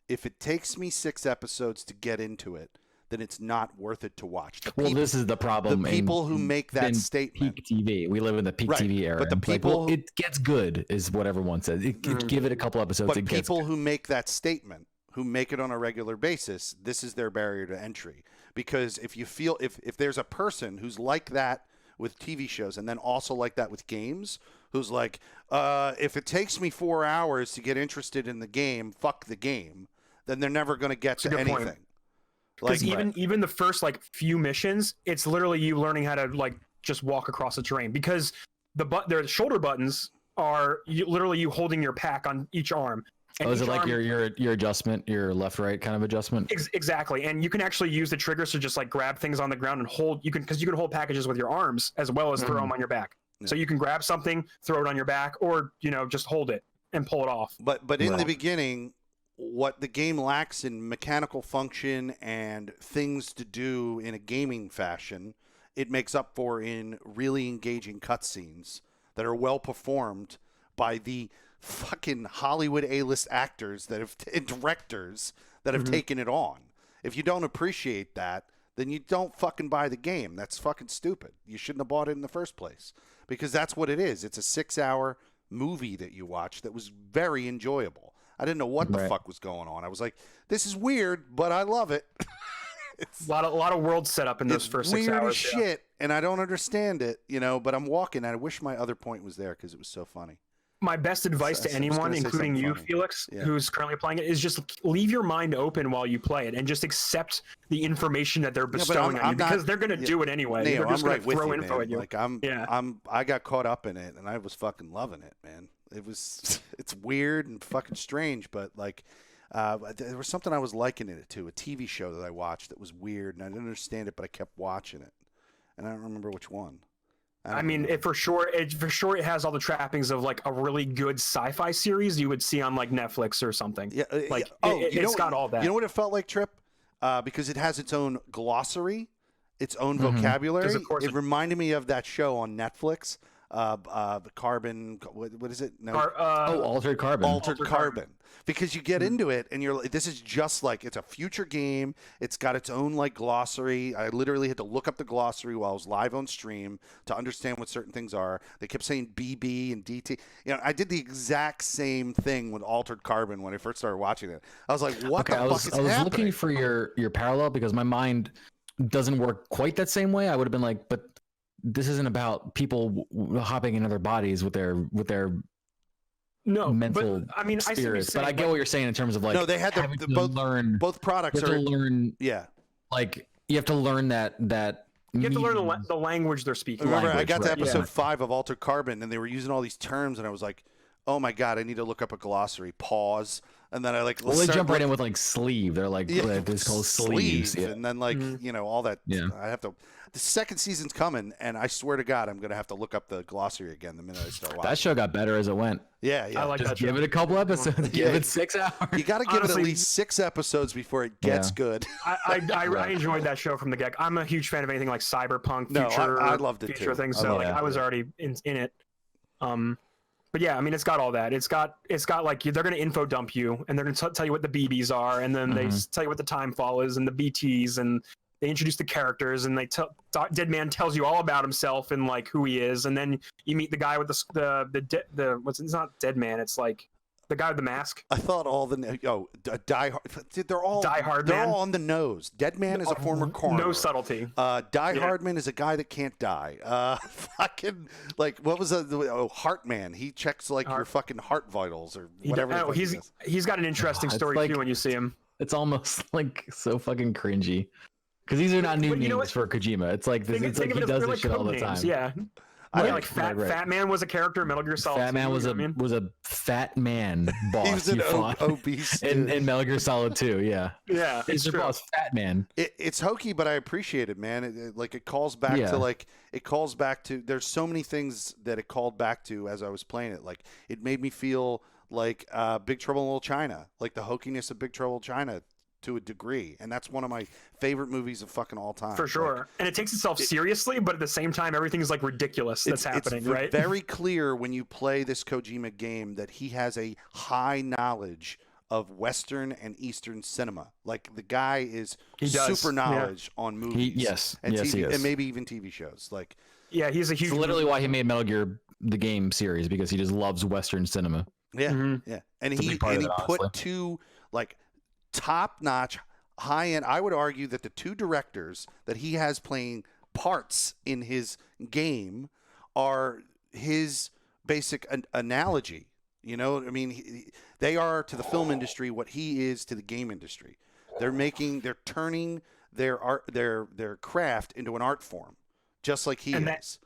if it takes me 6 episodes to get into it, then it's not worth it to watch. This is the problem. The people who make that statement. Peak TV. We live in the peak TV era. But the people, it gets good, is what everyone says. Give it a couple episodes. But people who make that statement, who make it on a regular basis, this is their barrier to entry. Because if you feel, if there's a person who's like that with TV shows, and then also like that with games, who's like, if it takes me 4 hours to get interested in the game, fuck the game, then they're never going to get to anything. Point. Because even the first few missions, it's literally you learning how to just walk across the terrain, because their shoulder buttons are literally you holding your pack on each arm. And is it like your adjustment, your left right kind of adjustment? Exactly, and you can actually use the triggers to just grab things on the ground and hold. Because you can hold packages with your arms as well as throw them on your back. Yeah. So you can grab something, throw it on your back, or just hold it and pull it off. But in the beginning, what the game lacks in mechanical function and things to do in a gaming fashion, it makes up for in really engaging cutscenes that are well performed by the fucking Hollywood A-list actors and directors that have taken it on. If you don't appreciate that, then you don't fucking buy the game. That's fucking stupid. You shouldn't have bought it in the first place, because that's what it is. It's a 6-hour movie that you watch that was very enjoyable. I didn't know what the fuck was going on. I was like, this is weird, but I love it. It's a lot of world setup in those first 6 hours. Weird as shit, and I don't understand it, but I'm walking, and I wish my other point was there because it was so funny. My best advice to anyone, including you, Felix, who's currently playing it, is just leave your mind open while you play it and just accept the information that they're bestowing on you, because they're going to do it anyway. Neo, they're just going to throw info at you. I got caught up in it, and I was fucking loving it, man. It's weird and fucking strange, but there was something I was likening it to, a TV show that I watched that was weird, and I didn't understand it, but I kept watching it, and I don't remember which one. I mean, it has all the trappings of a really good sci-fi series you would see on Netflix or something. Yeah, it's got all that. You know what it felt like, Trip? Because it has its own glossary, its own vocabulary. It reminded me of that show on Netflix. The Carbon, what is it? No. Altered Carbon. Altered Carbon. Because you get into it and you're like, this is just it's a future game. It's got its own glossary. I literally had to look up the glossary while I was live on stream to understand what certain things are. They kept saying BB and DT. I did the exact same thing with Altered Carbon when I first started watching it. I was like, what the fuck is happening? I was looking for your parallel, because my mind doesn't work quite that same way. I would have been like, but this isn't about people hopping in other bodies with their mental spirits. But I get what you're saying in terms of no, they had both products are learn. Yeah, you have to learn that. You have to learn the language they're speaking. Remember, I got to episode 5 of Altered Carbon, and they were using all these terms, and I was like, oh my god, I need to look up a glossary. Pause. And then I like Well, they jump right in with like sleeve. They're like, it's called sleeves. Yeah. And then like all that. Yeah. I have to. The second season's coming, and I swear to God, I'm gonna have to look up the glossary again the minute I start watching. That show got better as it went. Yeah. I like Just that give show. it a couple episodes. Give it 6 hours. You got to give it at Honestly- least 6 episodes before it gets good. I enjoyed that show from the get. I'm a huge fan of anything like cyberpunk, No, future, I loved it future too. things. So like I was already in it. But yeah, I mean, it's got all that. It's got like they're gonna info dump you, and they're gonna tell you what the BBs are, and then they tell you what the time fall is, and the BTs, and they introduce the characters, and Dead Man tells you all about himself and like who he is, and then you meet the guy with the it's not Dead Man, it's like the guy with the mask. I thought all the Die Hard. They're all Die Hard They're Man. all on the nose. Dead Man is a former coroner. No subtlety. Die Hard Man is a guy that can't die. Fucking like what was Heart Man? He checks like your fucking heart vitals or whatever. He's got an interesting story like- too when you see him. It's almost like so fucking cringy. Because these are not new But you know names for Kojima. It's like this. It's like he of it does as this shit all the code names, time. Yeah. Right, Like Fat right. Fat Man was a character in Metal Gear Solid. Fat Man 2, was you a know what I mean? was a fat man boss. He was an you fought obese in dude. Metal Gear Solid 2. Yeah, Yeah, he's the true. boss, Fat Man. It's hokey, but I appreciate it, man. It calls back Yeah. to like it calls back to. There's so many things that it called back to as I was playing it. Like it made me feel like Big Trouble in Little China, like the hokiness of Big Trouble in China to a degree, and that's one of my favorite movies of fucking all time. For sure. Like, And it takes itself seriously, but at the same time, everything is like ridiculous that's happening, right? Very clear when you play this Kojima game that he has a high knowledge of Western and Eastern cinema. Like the guy is super knowledge on movies. Yes, and yes, TV, he is. and maybe even TV shows. Like Yeah, he's a huge. It's literally why he made Metal Gear the game series, because he just loves Western cinema. yeah, Mhm. yeah, and It's a he big part of it, put honestly. two like top-notch, high-end. I would argue that the two directors that he has playing parts in his game are his basic analogy. You know, I mean, they are to the film industry what he is to the game industry. They're turning their art, their craft into an art form, just like he is.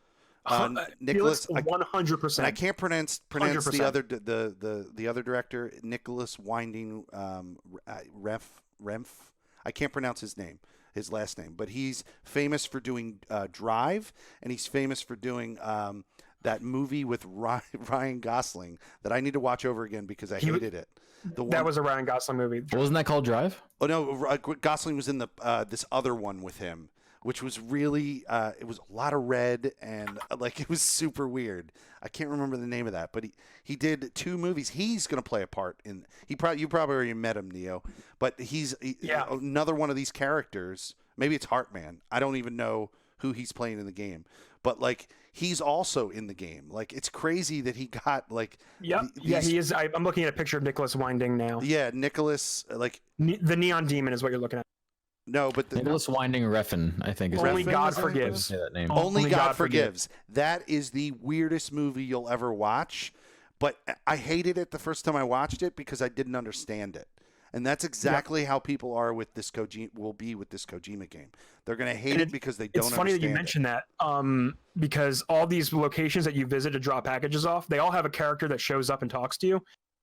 Nicholas, 100%. and I can't pronounce 100%. the other director, Nicholas Winding Remf. I can't pronounce his last name, but he's famous for doing Drive, and he's famous for doing that movie with Ryan Gosling that I need to watch over again because I hated it. That was a Ryan Gosling movie. Wasn't that called Drive? Oh no, Gosling was in the this other one with him, which was really it was a lot of red and like it was super weird. I can't remember the name of that, but he did 2 movies. He's going to play a part in. You probably already met him, Neo, but he's another one of these characters. Maybe it's Heartman. I don't even know who he's playing in the game, but like he's also in the game. Like it's crazy that he got like. Yep. Yeah, he is. I'm looking at a picture of Nicholas Winding now. Yeah, Nicholas like The Neon Demon is what you're looking at. no, but Nicholas Winding Refn, I think. Is Only his name. God is that forgives. Say that name. Only God Forgives. That is the weirdest movie you'll ever watch. But I hated it the first time I watched it because I didn't understand it. And that's exactly how people are with this Kojima game. They're going to hate it because they don't It's funny understand that you mentioned that because all these locations that you visit to drop packages off, they all have a character that shows up and talks to you.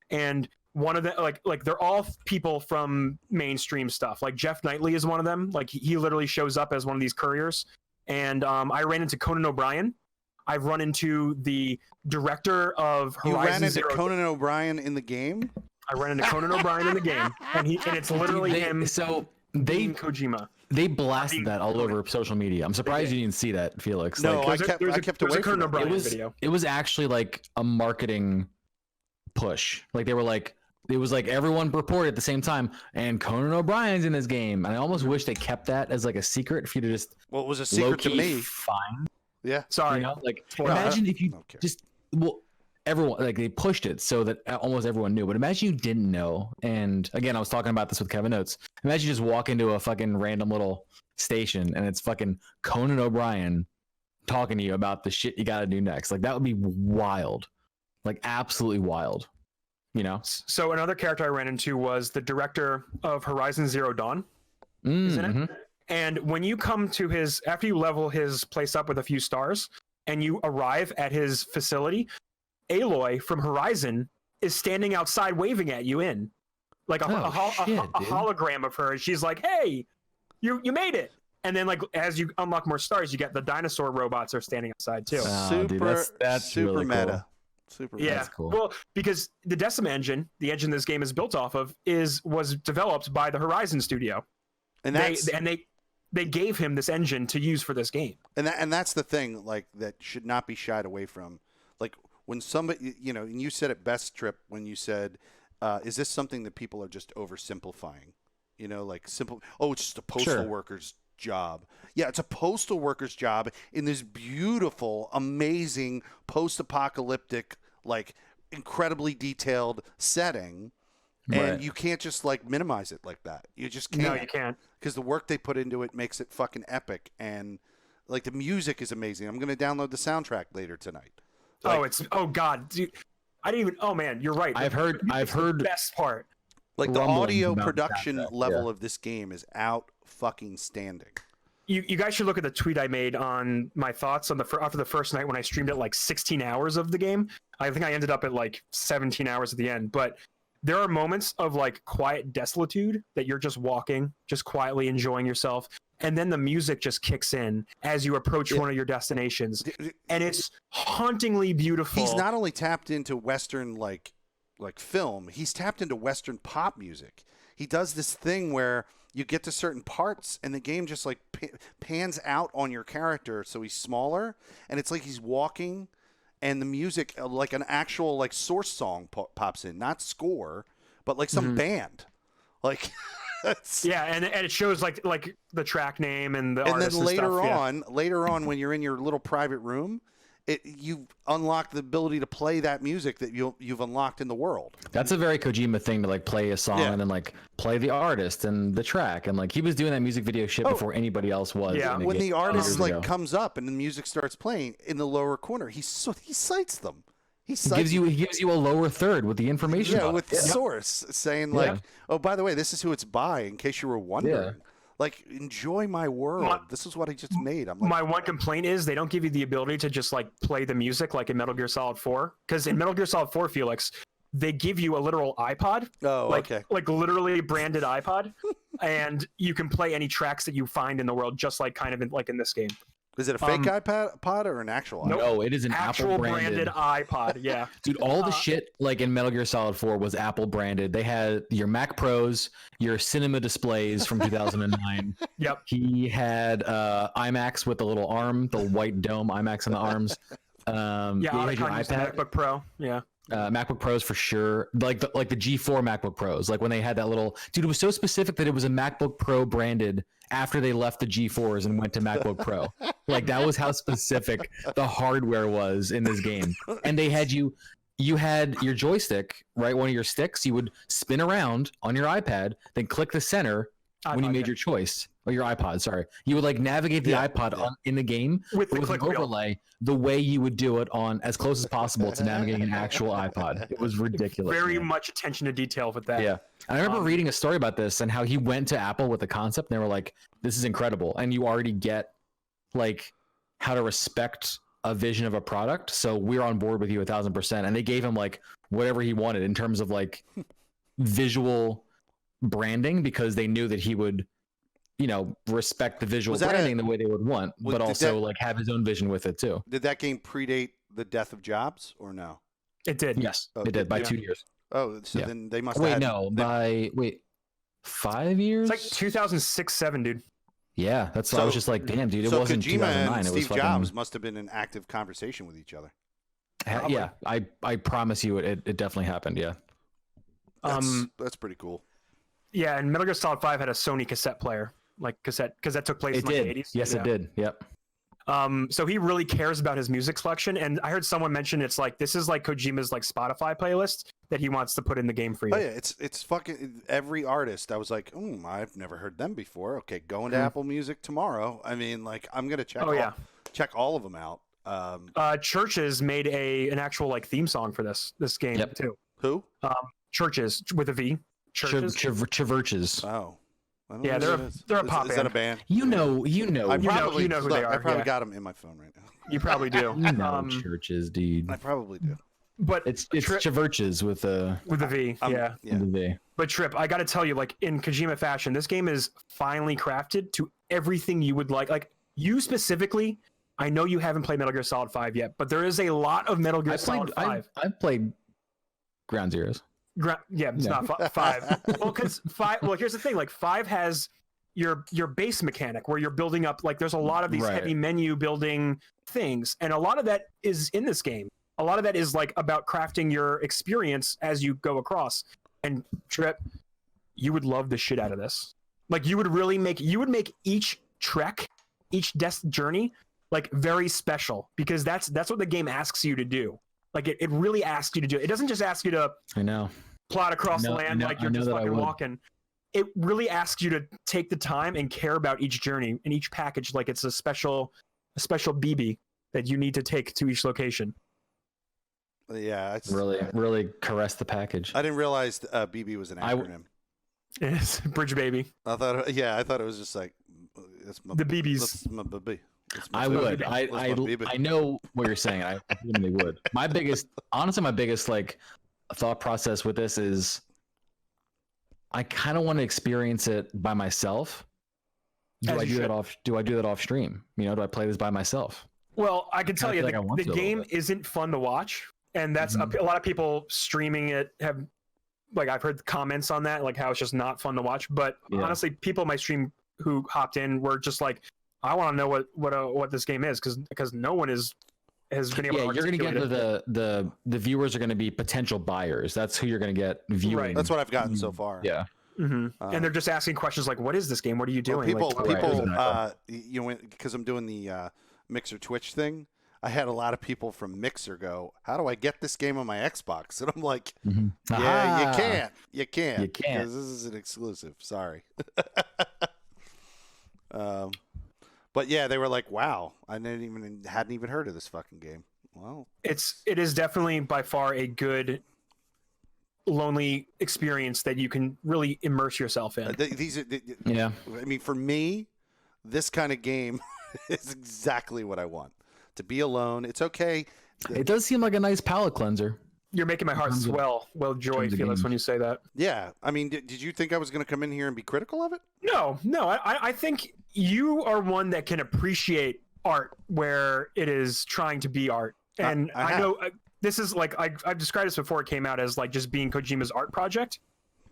And one of the like they're all people from mainstream stuff. Like Jeff Knightley is one of them. Like he literally shows up as one of these couriers. And I ran into Conan O'Brien. I've run into the director of Horizon You ran into Zero. Conan O'Brien in the game? I ran into Conan O'Brien in the game, and it's literally him. So being Kojima. they blasted that all over social media. I'm surprised you didn't see that, Felix. No, Like, I kept away a Conan from it. O'Brien it was video. it was actually like a marketing push. Like they were like, it was like everyone reported at the same time, and Conan O'Brien's in this game. And I almost wish they kept that as like a secret for you to just Well, it was a secret to low-key me. find. Yeah. Sorry. You know, like Well, imagine if you Okay. just everyone like they pushed it so that almost everyone knew. But imagine you didn't know. And again, I was talking about this with Kevin Oates. Imagine you just walk into a fucking random little station and it's fucking Conan O'Brien talking to you about the shit you got to do next. Like that would be wild, like absolutely wild. You know. So another character I ran into was the director of Horizon Zero Dawn. Isn't it? Mhm. And when you come to after you level his place up with a few stars and you arrive at his facility, Aloy from Horizon is standing outside waving at you in. like a hologram of her. And she's like, "Hey, you made it!" And then like as you unlock more stars, you get the dinosaur robots are standing outside too. That's super really meta. cool. Super Yeah, That's cool. Well, because the Decim engine, the engine this game is built off of, was developed by the Horizon studio, and they gave him this engine to use for this game. And that's the thing, like, that should not be shied away from. Like, when somebody, you know, and you said it best, Trip, when you said, is this something that people are just oversimplifying? You know, like simple, oh, it's just a postal worker's job. Yeah, it's a postal worker's job in this beautiful, amazing, post-apocalyptic, like, incredibly detailed setting. And you can't just, like, minimize it like that. You just can't. No, you can't. Because the work they put into it makes it fucking epic. And, like, the music is amazing. I'm going to download the soundtrack later tonight. Like, oh God, dude. I didn't even, oh man, you're right. I've heard the best part. Like, the rumblings audio about production that, level of this game is out fucking standing. You guys should look at the tweet I made on my thoughts on after the first night when I streamed it like 16 hours of the game. I think I ended up at like 17 hours at the end, but there are moments of like quiet desolitude that you're just walking, just quietly enjoying yourself. And then the music just kicks in as you approach one of your destinations. And it's hauntingly beautiful. He's not only tapped into Western like film, he's tapped into Western pop music. He does this thing where you get to certain parts and the game just like pans out on your character so he's smaller. And it's like he's walking and the music, like an actual like source song pops in, not score, but like some band. Like... Yeah, and it shows like the track name and the artist then later stuff, on, when you're in your little private room, you unlock the ability to play that music that you've unlocked in the world. That's a very Kojima thing to like play a song and then like play the artist and the track, and like he was doing that music video shit before anybody else was. Yeah, when the artist like comes up and the music starts playing in the lower corner, he cites them. He gives you a lower third with the information. Yeah, with the source saying like, oh, by the way, this is who it's by, in case you were wondering. Yeah. Like, enjoy my world. This is what I just made. I'm like, my one complaint is they don't give you the ability to just like play the music like in Metal Gear Solid 4. Because in Metal Gear Solid 4, Felix, they give you a literal iPod. Oh, okay. Like literally branded iPod, and you can play any tracks that you find in the world, just like kind of like in this game. Is it a fake iPod or an actual iPod? No, it is an actual Apple branded iPod. Yeah, dude, all the shit like in Metal Gear Solid 4 was Apple branded. They had your Mac Pros, your cinema displays from 2009. Yep. He had iMacs with the little arm, the white dome iMacs on the arms. Yeah, had your iPad, MacBook Pro. Yeah. MacBook Pros for sure, like the G4 MacBook Pros, like when they had that little dude. It was so specific that it was a MacBook Pro branded after they left the G4s and went to MacBook Pro. Like that was how specific the hardware was in this game. And they had you had your joystick, right? One of your sticks, you would spin around on your iPad, then click the center when you made your choice. Or your iPod, sorry. You would like navigate the iPod in the game with the click overlay the way you would do it on as close as possible to navigating an actual iPod. It was ridiculous. Very much attention to detail with that. Yeah. I remember reading a story about this and how he went to Apple with the concept and they were like, this is incredible. And you already get like how to respect a vision of a product. So we're on board with you 1,000%. And they gave him like whatever he wanted in terms of like visual branding because they knew that he would, you know, respect the visual branding the way they would want, but also like have his own vision with it too. Did that game predate the death of Jobs or no? It did. Yes, it did by 2 years. Oh, so then they must have had... 5 years? It's like 2006, 7, dude. Yeah, that's I was just like, damn, dude, it wasn't Kojima 2009. and it was Steve Jobs must have been in active conversation with each other. Yeah, I promise you it definitely happened, yeah. That's pretty cool. Yeah, and Metal Gear Solid 5 had a Sony cassette player. Like cassette, because that took place in like the 80s. Yes, it did. Yep. So he really cares about his music selection, and I heard someone mention it's like this is like Kojima's like Spotify playlist that he wants to put in the game for you. Oh yeah, it's fucking every artist. I was like, I've never heard them before. Okay, going to Apple Music tomorrow. I mean, like I'm gonna check. Check all of them out. Churches made an actual like theme song for this game too. Who? Churches with a V. Churches. Churches. Oh. Yeah, they're a pop band. Is that a band? You know. I probably you know who they are. I probably got them in my phone right now. You probably do. Churches, dude. I probably do. But It's Trip, Chiverches with a V, yeah. with a V. But Trip, I got to tell you, like in Kojima fashion, this game is finely crafted to everything you would like. Like you specifically, I know you haven't played Metal Gear Solid 5 yet, but there is a lot of Metal Gear Solid 5. I've played Ground Zeroes. Yeah, it's not 5. Well, because 5. Well, here's the thing: like 5 has your base mechanic where you're building up. Like there's a lot of these heavy menu building things, and a lot of that is in this game. A lot of that is like about crafting your experience as you go across. And Trip, you would love the shit out of this. Like you would make each trek, each death journey, like very special because that's what the game asks you to do. Like it really asks you to do. It doesn't just ask you to plot across the land like you're just fucking walking. It really asks you to take the time and care about each journey and each package like it's a special BB that you need to take to each location. Yeah, it's really caress the package. I didn't realize BB was an acronym. It's Bridge Baby. I thought it was just like the BBs. That's my baby. I would. I know what you're saying. I definitely would. My biggest like thought process with this is I kind of want to experience it by myself. Do I do that off stream? You know, do I play this by myself? Well, I can tell you the game isn't fun to watch, and that's a lot of people streaming it have like I've heard comments on that, like how it's just not fun to watch. But honestly, people in my stream who hopped in were just like, I want to know what this game is because no one has been able to. Yeah, you're going to get the viewers are going to be potential buyers. That's who you're going to get viewing. Right. That's what I've gotten so far. Yeah. Mm-hmm. And they're just asking questions like, "What is this game? What are you doing?" Well, people, because I'm doing the Mixer Twitch thing. I had a lot of people from Mixer go, "How do I get this game on my Xbox?" And I'm like, "Yeah, you can't, because this is an exclusive. Sorry." But yeah, they were like, "Wow, I hadn't even heard of this fucking game." Well, it is definitely by far a good lonely experience that you can really immerse yourself in. I mean, for me, this kind of game is exactly what I want. To be alone, it's okay. It does seem like a nice palate cleanser. You're making my heart swell. Well, joy, Felix, when you say that. Yeah, I mean, did you think I was going to come in here and be critical of it? No. I think you are one that can appreciate art where it is trying to be art, and I know this is like I've described this before it came out as like just being Kojima's art project,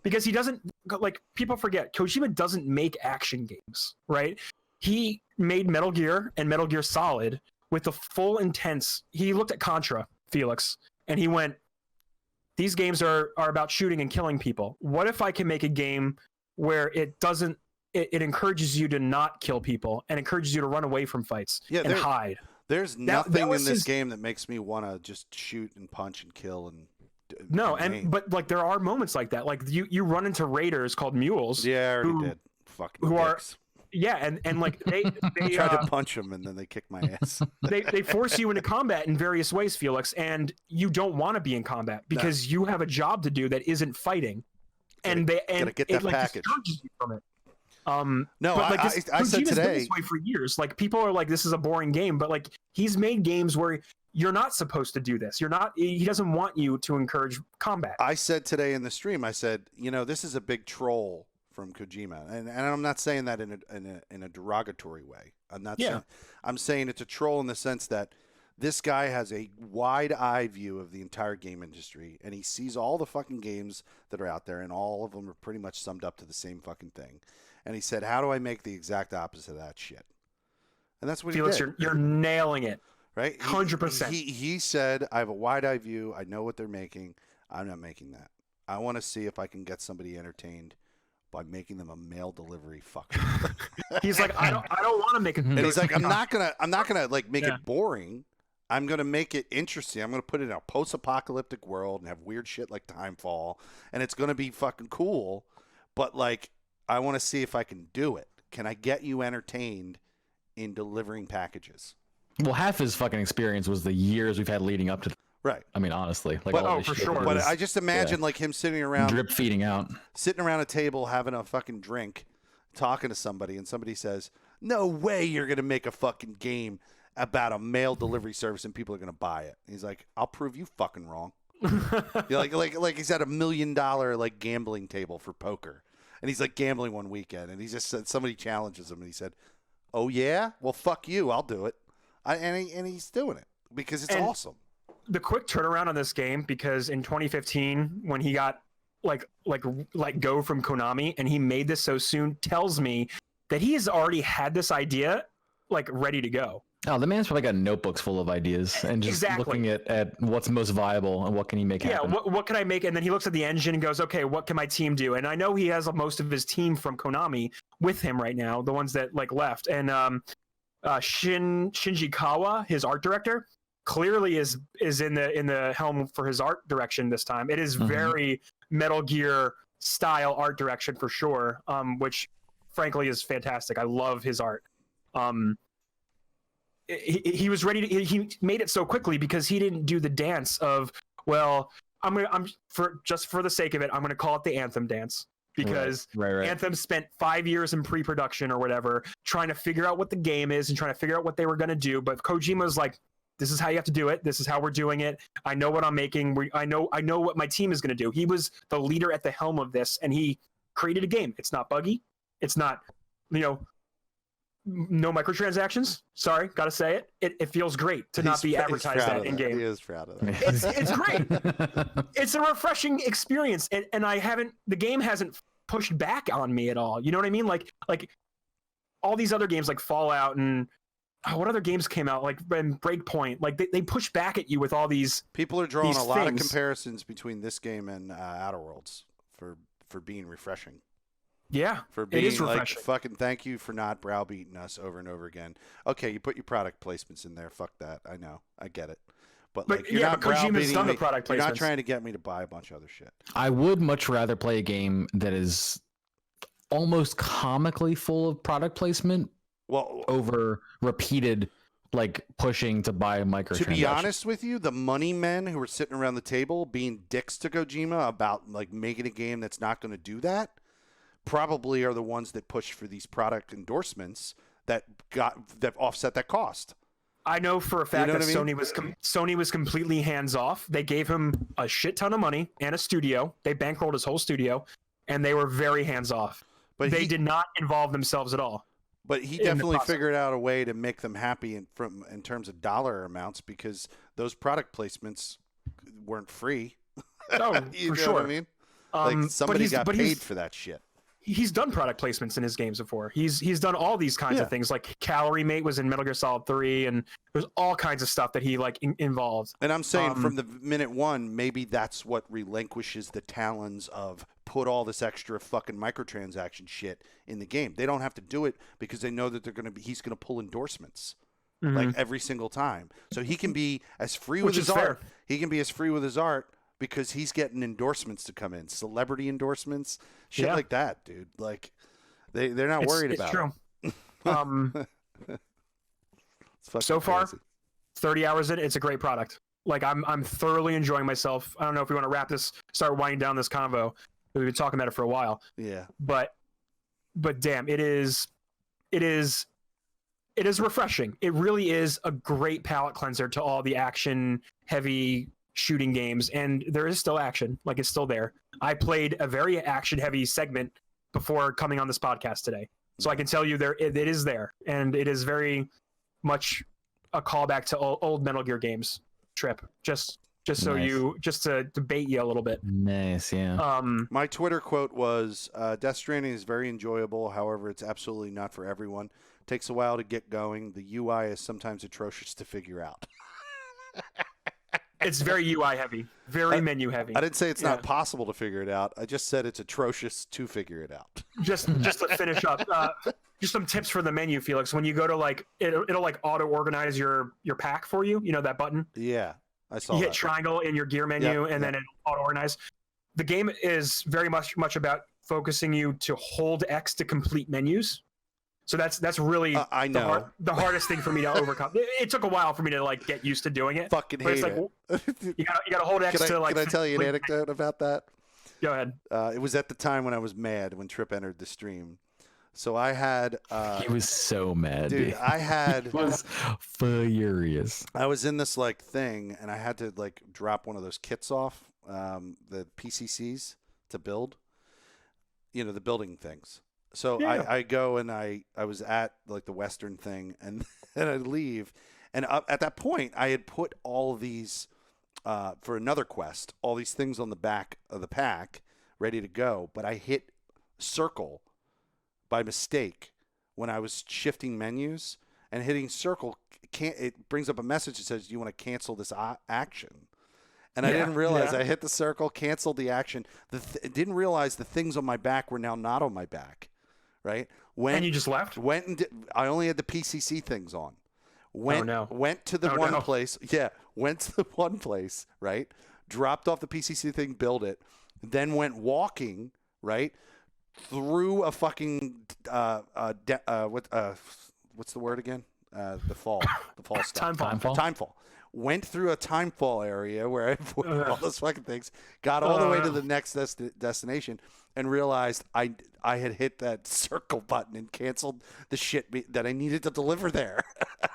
because he doesn't like people forget Kojima doesn't make action games, right? He made Metal Gear and Metal Gear Solid with the full intents. He looked at Contra, Felix, and he went, these games are about shooting and killing people. What if I can make a game where it encourages you to not kill people and encourages you to run away from fights and hide? There's nothing in this game that makes me want to just shoot and punch and kill and but like there are moments like that. Like you run into raiders called mules. Yeah, I already did. Fucking who dicks. And like they tried to punch them and then they kicked my ass. they force you into combat in various ways, Felix, and you don't want to be in combat because you have a job to do that isn't fighting, and gotta get that package. Discourages you from it. No, but like I said today been this way for years. Like people are like, this is a boring game, but like he's made games where you're not supposed to do this. He doesn't want you to encourage combat. I said today in the stream, I said, this is a big troll from Kojima, and I'm not saying that in a derogatory way. I'm saying it's a troll in the sense that this guy has a wide eye view of the entire game industry, and he sees all the fucking games that are out there, and all of them are pretty much summed up to the same fucking thing. And he said, "How do I make the exact opposite of that shit?" And that's what Felix, he did. You're nailing it. Right? 100%. He said, "I have a wide eye view. I know what they're making. I'm not making that. I want to see if I can get somebody entertained by making them a mail delivery fucker." He's like, I don't want to make it. And he's like, I'm not gonna like make it boring. I'm gonna make it interesting. I'm gonna put it in a post-apocalyptic world and have weird shit like Timefall, and it's gonna be fucking cool. But like, I want to see if I can do it. Can I get you entertained in delivering packages? Well, half his fucking experience was the years we've had leading up to. Right. I mean, honestly, like for sure. But I just imagine like him sitting around, drip feeding out, sitting around a table having a fucking drink, talking to somebody, and somebody says, "No way, you're gonna make a fucking game about a mail delivery service and people are gonna buy it." And he's like, "I'll prove you fucking wrong." Like he's at $1 million like gambling table for poker, and he's like gambling one weekend, and he just said somebody challenges him, and he said, "Oh yeah, well fuck you, I'll do it," and he's doing it because it's awesome. The quick turnaround on this game, because in 2015 when he got like go from Konami and he made this so soon, tells me that he has already had this idea like ready to go. Oh, the man's probably got notebooks full of ideas and just looking at what's most viable and what can he make happen. Yeah, what can I make? And then he looks at the engine and goes, okay, what can my team do? And I know he has most of his team from Konami with him right now, the ones that like left. And Shinji Kawa, his art director, clearly is in the helm for his art direction this time. It is very Metal Gear style art direction for sure, which frankly is fantastic. I love his art. He was ready to, he made it so quickly because he didn't do the dance of, well, for the sake of it, I'm going to call it the Anthem dance, because right. Anthem spent 5 years in pre-production or whatever trying to figure out what the game is and trying to figure out what they were going to do. But Kojima's like, this is how you have to do it. This is how we're doing it. I know what I'm making. I know what my team is going to do. He was the leader at the helm of this, and he created a game. It's not buggy. It's not, no microtransactions. Sorry, gotta say it. It feels great to not be advertised that in game. He is proud of that. It's great. It's a refreshing experience, and the game hasn't pushed back on me at all. You know what I mean? Like all these other games like Fallout and what other games came out, like Breakpoint, like they push back at you with all these. People are drawing a lot things. of comparisons between this game and Outer Worlds for being refreshing. Yeah, for being it is like, refreshing. fucking thank you for not browbeating us over and over again. Okay, you put your product placements in there. Fuck that. I know. I get it. But like, you're not Kojima's done me. the product placements. You're not trying to get me to buy a bunch of other shit. I would much rather play a game that is almost comically full of product placement over repeated like pushing to buy microtransactions. To be honest with you, the money men who were sitting around the table being dicks to Kojima about like making a game that's not going to do that probably are the ones that pushed for these product endorsements that offset that cost. I know for a fact that Sony was completely hands off. They gave him a shit ton of money and a studio. They bankrolled his whole studio, and they were very hands off. But they did not involve themselves at all. But he definitely figured out a way to make them happy in terms of dollar amounts, because those product placements weren't free. Oh, you for know sure. What I mean? Like somebody got paid for that shit. He's done product placements in his games before. He's done all these kinds of things. Like Calorie Mate was in Metal Gear Solid 3, and there's all kinds of stuff that he like involved. And I'm saying from the minute one, maybe that's what relinquishes the talons of put all this extra fucking microtransaction shit in the game. They don't have to do it because they know that he's gonna pull endorsements like every single time. So he can be as free with his art. He can be as free with his art because he's getting endorsements to come in, celebrity endorsements, shit like that, dude. Like they're not worried about it. It's so far, crazy. 30 hours in, it's a great product. Like I'm thoroughly enjoying myself. I don't know if we want to start winding down this convo. We've been talking about it for a while. Yeah. But damn, it is refreshing. It really is a great palate cleanser to all the action heavy shooting games, and there is still action. Like, it's still there. I played a very action heavy segment before coming on this podcast today, so I can tell you it is there, and it is very much a callback to old Metal Gear games. Trip, just so Nice. just to debate you a little bit. Nice, yeah. My Twitter quote was, Death Stranding is very enjoyable. However, it's absolutely not for everyone. Takes a while to get going. The UI is sometimes atrocious to figure out. It's very UI heavy, very menu heavy. I didn't say it's not possible to figure it out. I just said it's atrocious to figure it out. Just to finish up, just some tips for the menu, Felix. When you go to like, it'll like auto organize your pack for you. You know that button? Yeah, I saw You that. hit triangle in your gear menu, and then it'll auto organize. The game is very much much about focusing you to hold X to complete menus. So that's really I know the hardest thing for me to overcome. It took a while for me to like get used to doing it. Fucking hate it. You gotta hold X to like. Can I tell you an anecdote about that? Go ahead. It was at the time when I was mad when Trip entered the stream. So I had. He was so mad, Dude, I had. He was furious. I was in this like thing, and I had to like drop one of those kits off, the PCCs to build. You know, the building things. So Yeah. I go and I was at like the Western thing, and then I leave, and at that point I had put all of these for another quest, all these things on the back of the pack ready to go, but I hit circle by mistake when I was shifting menus, and hitting circle it brings up a message that says, "Do you want to cancel this action?" And I didn't realize I hit the circle, canceled the action. Didn't realize the things on my back were now not on my back, right? And you just left? Went and I only had the PCC things on. Went to the place. Yeah, went to the one place, right? Dropped off the PCC thing, build it, then went walking, right? Through a fucking what's the word again? The fall stuff. Timefall. Went through a timefall area where I put all those fucking things, got all the way to the next destination, and realized I had hit that circle button and canceled the shit that I needed to deliver there.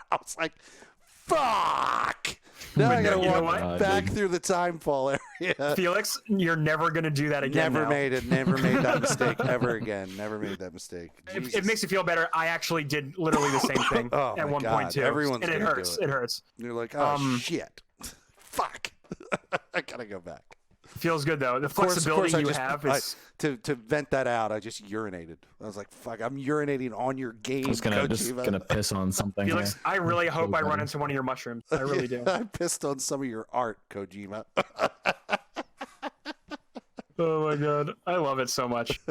I was like, fuck! Now I gotta walk back through the timefall area. Felix, you're never gonna do that again. Never made that mistake ever again. Never made that mistake. It makes you feel better. I actually did literally the same thing at one point too. Everyone's and it hurts. It hurts. You're like, oh shit, fuck! I gotta go back. Feels good though. The flexibility you have is to vent that out. I just urinated. I was like, "Fuck! I'm urinating on your game." I was gonna piss on something. Felix, I really hope I run into one of your mushrooms. I really do. I pissed on some of your art, Kojima. Oh my god, I love it so much.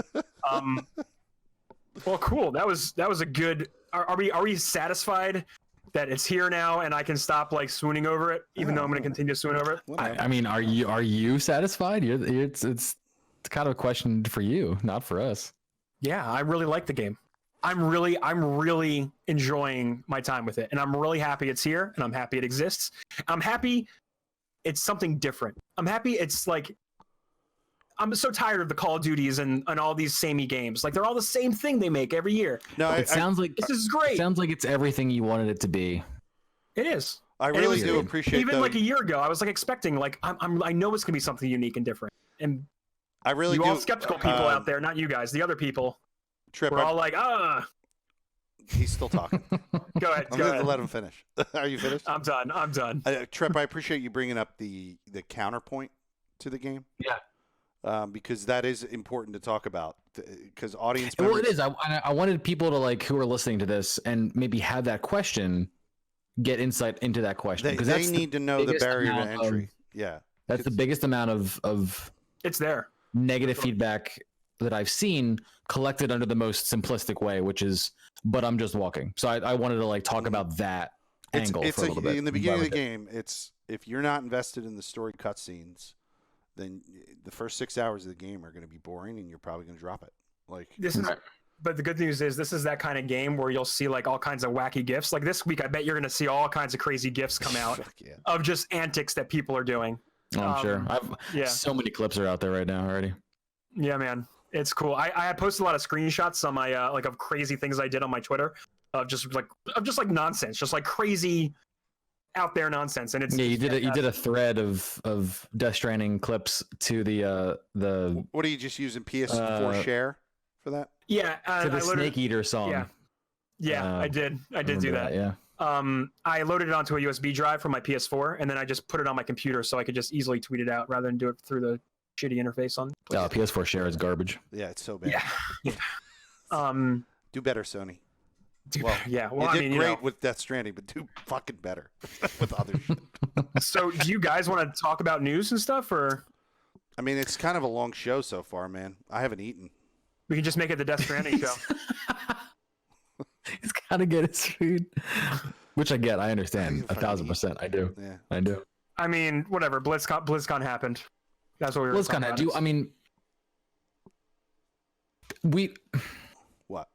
Well, cool. That was a good. Are we satisfied that it's here now and I can stop like swooning over it, even though I'm going to continue to swoon over it? I mean, are you satisfied? It's kind of a question for you, not for us. Yeah, I really like the game. I'm really enjoying my time with it, and I'm really happy it's here, and I'm happy it exists. I'm happy it's something different. I'm happy it's like, I'm so tired of the Call of Duties and all these samey games. Like, they're all the same thing they make every year. No, it sounds like this is great. It sounds like it's everything you wanted it to be. It is. I really do appreciate. Even like a year ago, I was like expecting, like I know it's gonna be something unique and different. And I really all skeptical people out there, not you guys, the other people. We're all like, He's still talking. Go ahead. I'm going to let him finish. Are you finished? I'm done. Trip, I appreciate you bringing up the counterpoint to the game. Yeah. Because that is important to talk about. Because audience members... Well, it is. I wanted people to, like, who are listening to this and maybe have that question, get insight into that question. Because they need to know the barrier to entry. That's the biggest amount of it's there. Negative feedback that I've seen collected under the most simplistic way, which is, but I'm just walking. So I wanted to like talk about that angle for a little bit. In the beginning of the game, it's if you're not invested in the story cutscenes, then the first 6 hours of the game are going to be boring, and you're probably going to drop it. Like this is, but the good news is this is that kind of game where you'll see like all kinds of wacky gifs. Like this week, I bet you're going to see all kinds of crazy gifs come out of just antics that people are doing. Oh, I'm sure. So many clips are out there right now already. Yeah, man. It's cool. I had posted a lot of screenshots on my like of crazy things I did on my Twitter of just like nonsense, just like crazy out there nonsense. And it's you did a thread of Death Stranding clips to the what are you just using PS4 share for that? Yeah, to the Snake Eater song. Yeah, I did do that. Yeah. I loaded it onto a USB drive from my PS4, and then I just put it on my computer so I could just easily tweet it out rather than do it through the shitty interface on. Oh, PS4 share is garbage. Yeah, it's so bad. Yeah. Do better, Sony. Well, you did great with Death Stranding, but do fucking better with other shit. So, do you guys want to talk about news and stuff, or? I mean, it's kind of a long show so far, man. I haven't eaten. We can just make it the Death Stranding show. He's got to get his food, which I get. I understand 1,000%. I do. Yeah, I do. I mean, whatever. BlizzCon happened. That's what we were. BlizzCon had. I mean, what?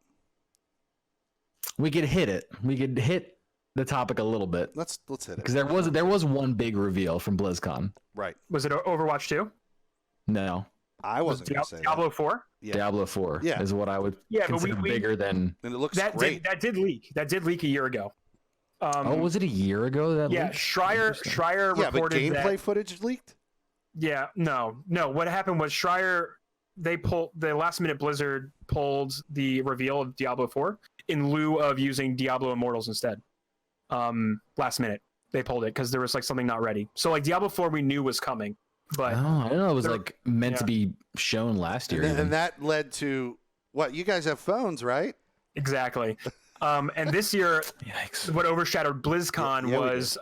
We could hit it. We could hit the topic a little bit. Let's hit it because there was one big reveal from BlizzCon. Right. Was it Overwatch 2? No. I wasn't going to say Diablo that. 4. Yeah. Diablo 4 Yeah. is what I would Yeah, but consider bigger than. And it looks That great. did leak. That did leak a year ago. Was it a year ago that? Yeah, leaked? Schreier Yeah, but reported gameplay that. footage leaked? Yeah, no. What happened was Schreier, they pulled the last minute. Blizzard pulled the reveal of Diablo 4 in lieu of using Diablo Immortals instead. Last minute they pulled it because there was like something not ready. So like Diablo 4 we knew was coming, but I don't know. It was like meant to yeah. be shown last year. And that led to what? You guys have phones, right? exactly. And this year, Yikes. what overshadowed BlizzCon Yeah, we was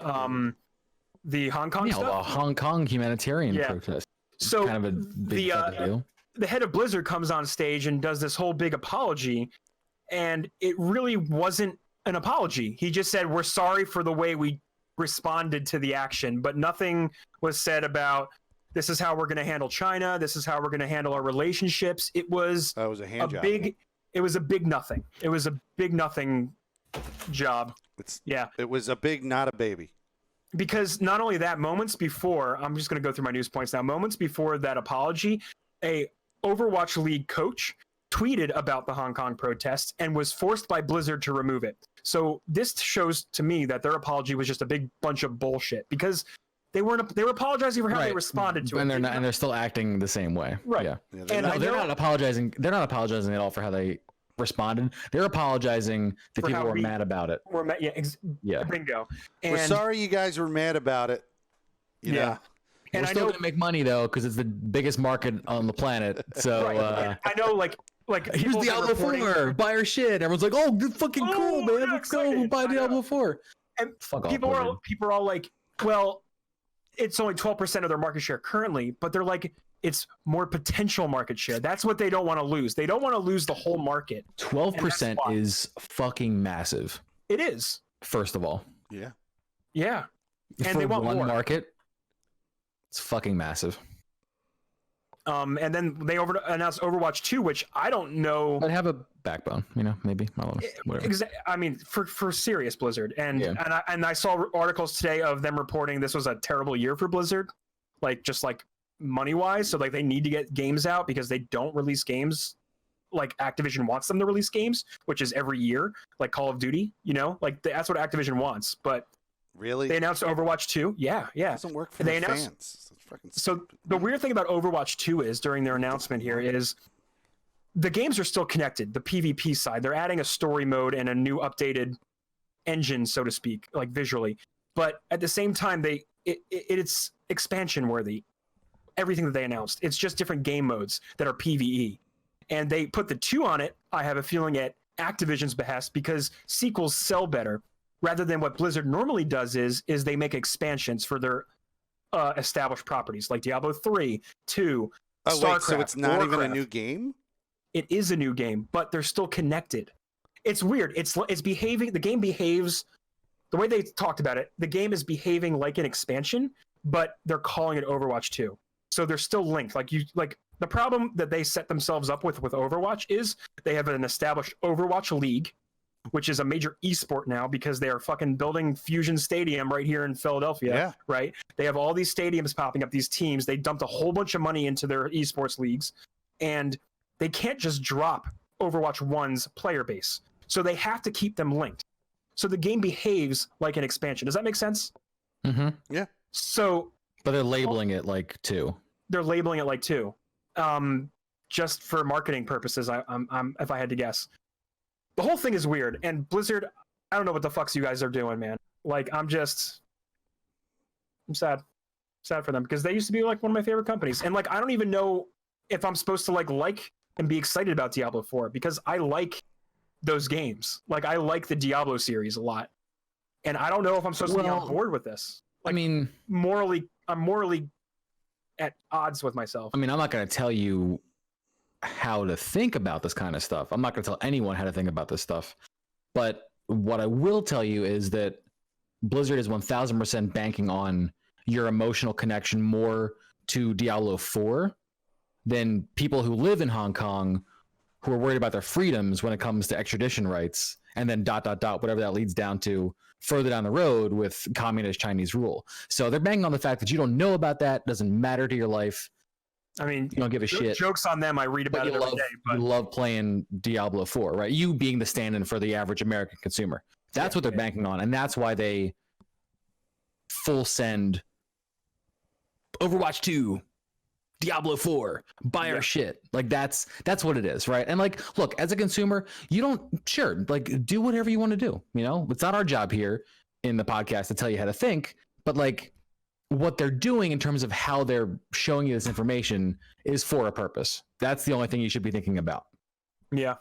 the Hong Kong Yeah, stuff. a Hong Kong humanitarian Yeah. protest. So Kind of a big fucking deal. the head of Blizzard comes on stage and does this whole big apology, and it really wasn't an apology. He just said, "We're sorry for the way we responded to the action," but nothing was said about this is how we're going to handle China. This is how we're going to handle our relationships. It was That was a hand job. it was a big nothing. It was a big nothing job. Yeah. It was a big, not a baby. Because not only that, moments before, I'm just going to go through my news points now. Moments before that apology, a Overwatch League coach tweeted about the Hong Kong protests and was forced by Blizzard to remove it. So this shows to me that their apology was just a big bunch of bullshit because they were apologizing for how they responded to and it. they're still acting the same way. Right. Yeah. Yeah, And They're not apologizing. They're not apologizing at all for how they responded. They're apologizing to For people how who are we- mad about it. Yeah, bingo. And we're sorry you guys were mad about it. You Yeah. know? And We're I still know, gonna make money though because it's the biggest market on the planet. So right, and I know, like here's people have been Diablo reporting- 4. Buy our shit. Everyone's like, "Oh, good fucking cool, Oh, man. yeah, Let's go excited. buy I know. Diablo 4." And Fuck off, people Blizzard. are all like, well, it's only 12% of their market share currently, but they're like, it's more potential market share. That's what they don't want to lose. They don't want to lose the whole market. 12% why. is fucking massive. It is. First of all, Yeah. Yeah. And for they want one more. market, it's fucking massive. And then they announced Overwatch 2, which I don't know. But have a backbone, maybe. I don't know. Whatever. I mean, for serious Blizzard, and Yeah. and I saw articles today of them reporting this was a terrible year for Blizzard, like just like money wise. So like they need to get games out because they don't release games like Activision wants them to release games, which is every year, like Call of Duty. Like that's what Activision wants. But Really? they announced Overwatch 2. Yeah. It doesn't work for They the announced- fans. It's fucking So stupid. the weird thing about Overwatch 2 is during their announcement here is the games are still connected. The PvP side, they're adding a story mode and a new updated engine, so to speak, like visually. But at the same time, it's expansion worthy. Everything that they announced, it's just different game modes that are PvE, and they put the 2 on it. I have a feeling at Activision's behest because sequels sell better, rather than what Blizzard normally does is they make expansions for their established properties like Diablo 3, 2, Oh, StarCraft, wait, so it's not even a Warcraft. new game? It is a new game, but they're still connected. It's weird. It's behaving. The game behaves the way they talked about it. The game is behaving like an expansion, but they're calling it Overwatch 2. So they're still linked. Like the problem that they set themselves up with Overwatch is they have an established Overwatch League, which is a major esport now because they are fucking building Fusion Stadium right here in Philadelphia. Yeah. Right. They have all these stadiums popping up, these teams. They dumped a whole bunch of money into their esports leagues, and they can't just drop Overwatch 1's player base. So they have to keep them linked. So the game behaves like an expansion. Does that make sense? Mm-hmm. Yeah. So But they're labeling it like 2. they're labeling it like 2. Just for marketing purposes, I'm if I had to guess. The whole thing is weird, and Blizzard, I don't know what the fucks you guys are doing, man. Like, I'm sad for them because they used to be like one of my favorite companies, and like I don't even know if I'm supposed to like and be excited about Diablo 4 because I like those games. Like I like the Diablo series a lot, and I don't know if I'm supposed to be on board with this. Like, I'm morally at odds with myself. I'm not going to tell you how to think about this kind of stuff. I'm not going to tell anyone how to think about this stuff. But what I will tell you is that Blizzard is 1000% banking on your emotional connection more to Diablo 4 than people who live in Hong Kong who are worried about their freedoms when it comes to extradition rights, and then ... whatever that leads down to further down the road with communist Chinese rule. So they're banking on the fact that you don't know about that, doesn't matter to your life. I mean, You don't give a shit. Jokes on them. I read about But it every day. you love playing Diablo 4, right? You being the stand-in for the average American consumer. That's what they're banking on, and that's why they full send Overwatch 2, Diablo 4, buy our shit. Like that's what it is, right? And like, look, as a consumer, you don't like do whatever you want to do. You know, it's not our job here in the podcast to tell you how to think, but like what they're doing in terms of how they're showing you this information is for a purpose. That's the only thing you should be thinking about. Yeah.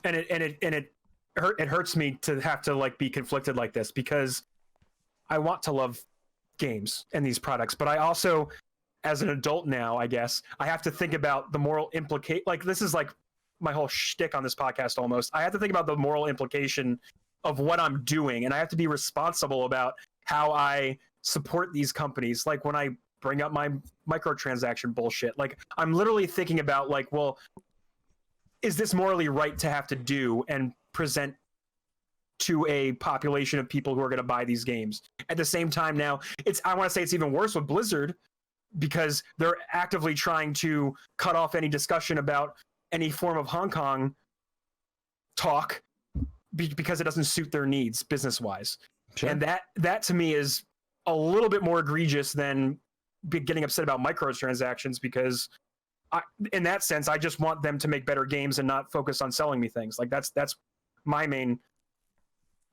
And it hurts me to have to like be conflicted like this, because I want to love games and these products, but I also, as an adult now, I guess I have to think about the moral like this is like my whole shtick on this podcast almost. I have to think about the moral implication of what I'm doing, and I have to be responsible about how I support these companies. Like when I bring up my microtransaction bullshit, like I'm literally thinking about like, well, is this morally right to have to do and present to a population of people who are going to buy these games? At the same time, now I want to say it's even worse with Blizzard, because they're actively trying to cut off any discussion about any form of Hong Kong talk because it doesn't suit their needs business wise. Sure. And that to me is a little bit more egregious than getting upset about microtransactions, because in that sense, I just want them to make better games and not focus on selling me things. Like that's my main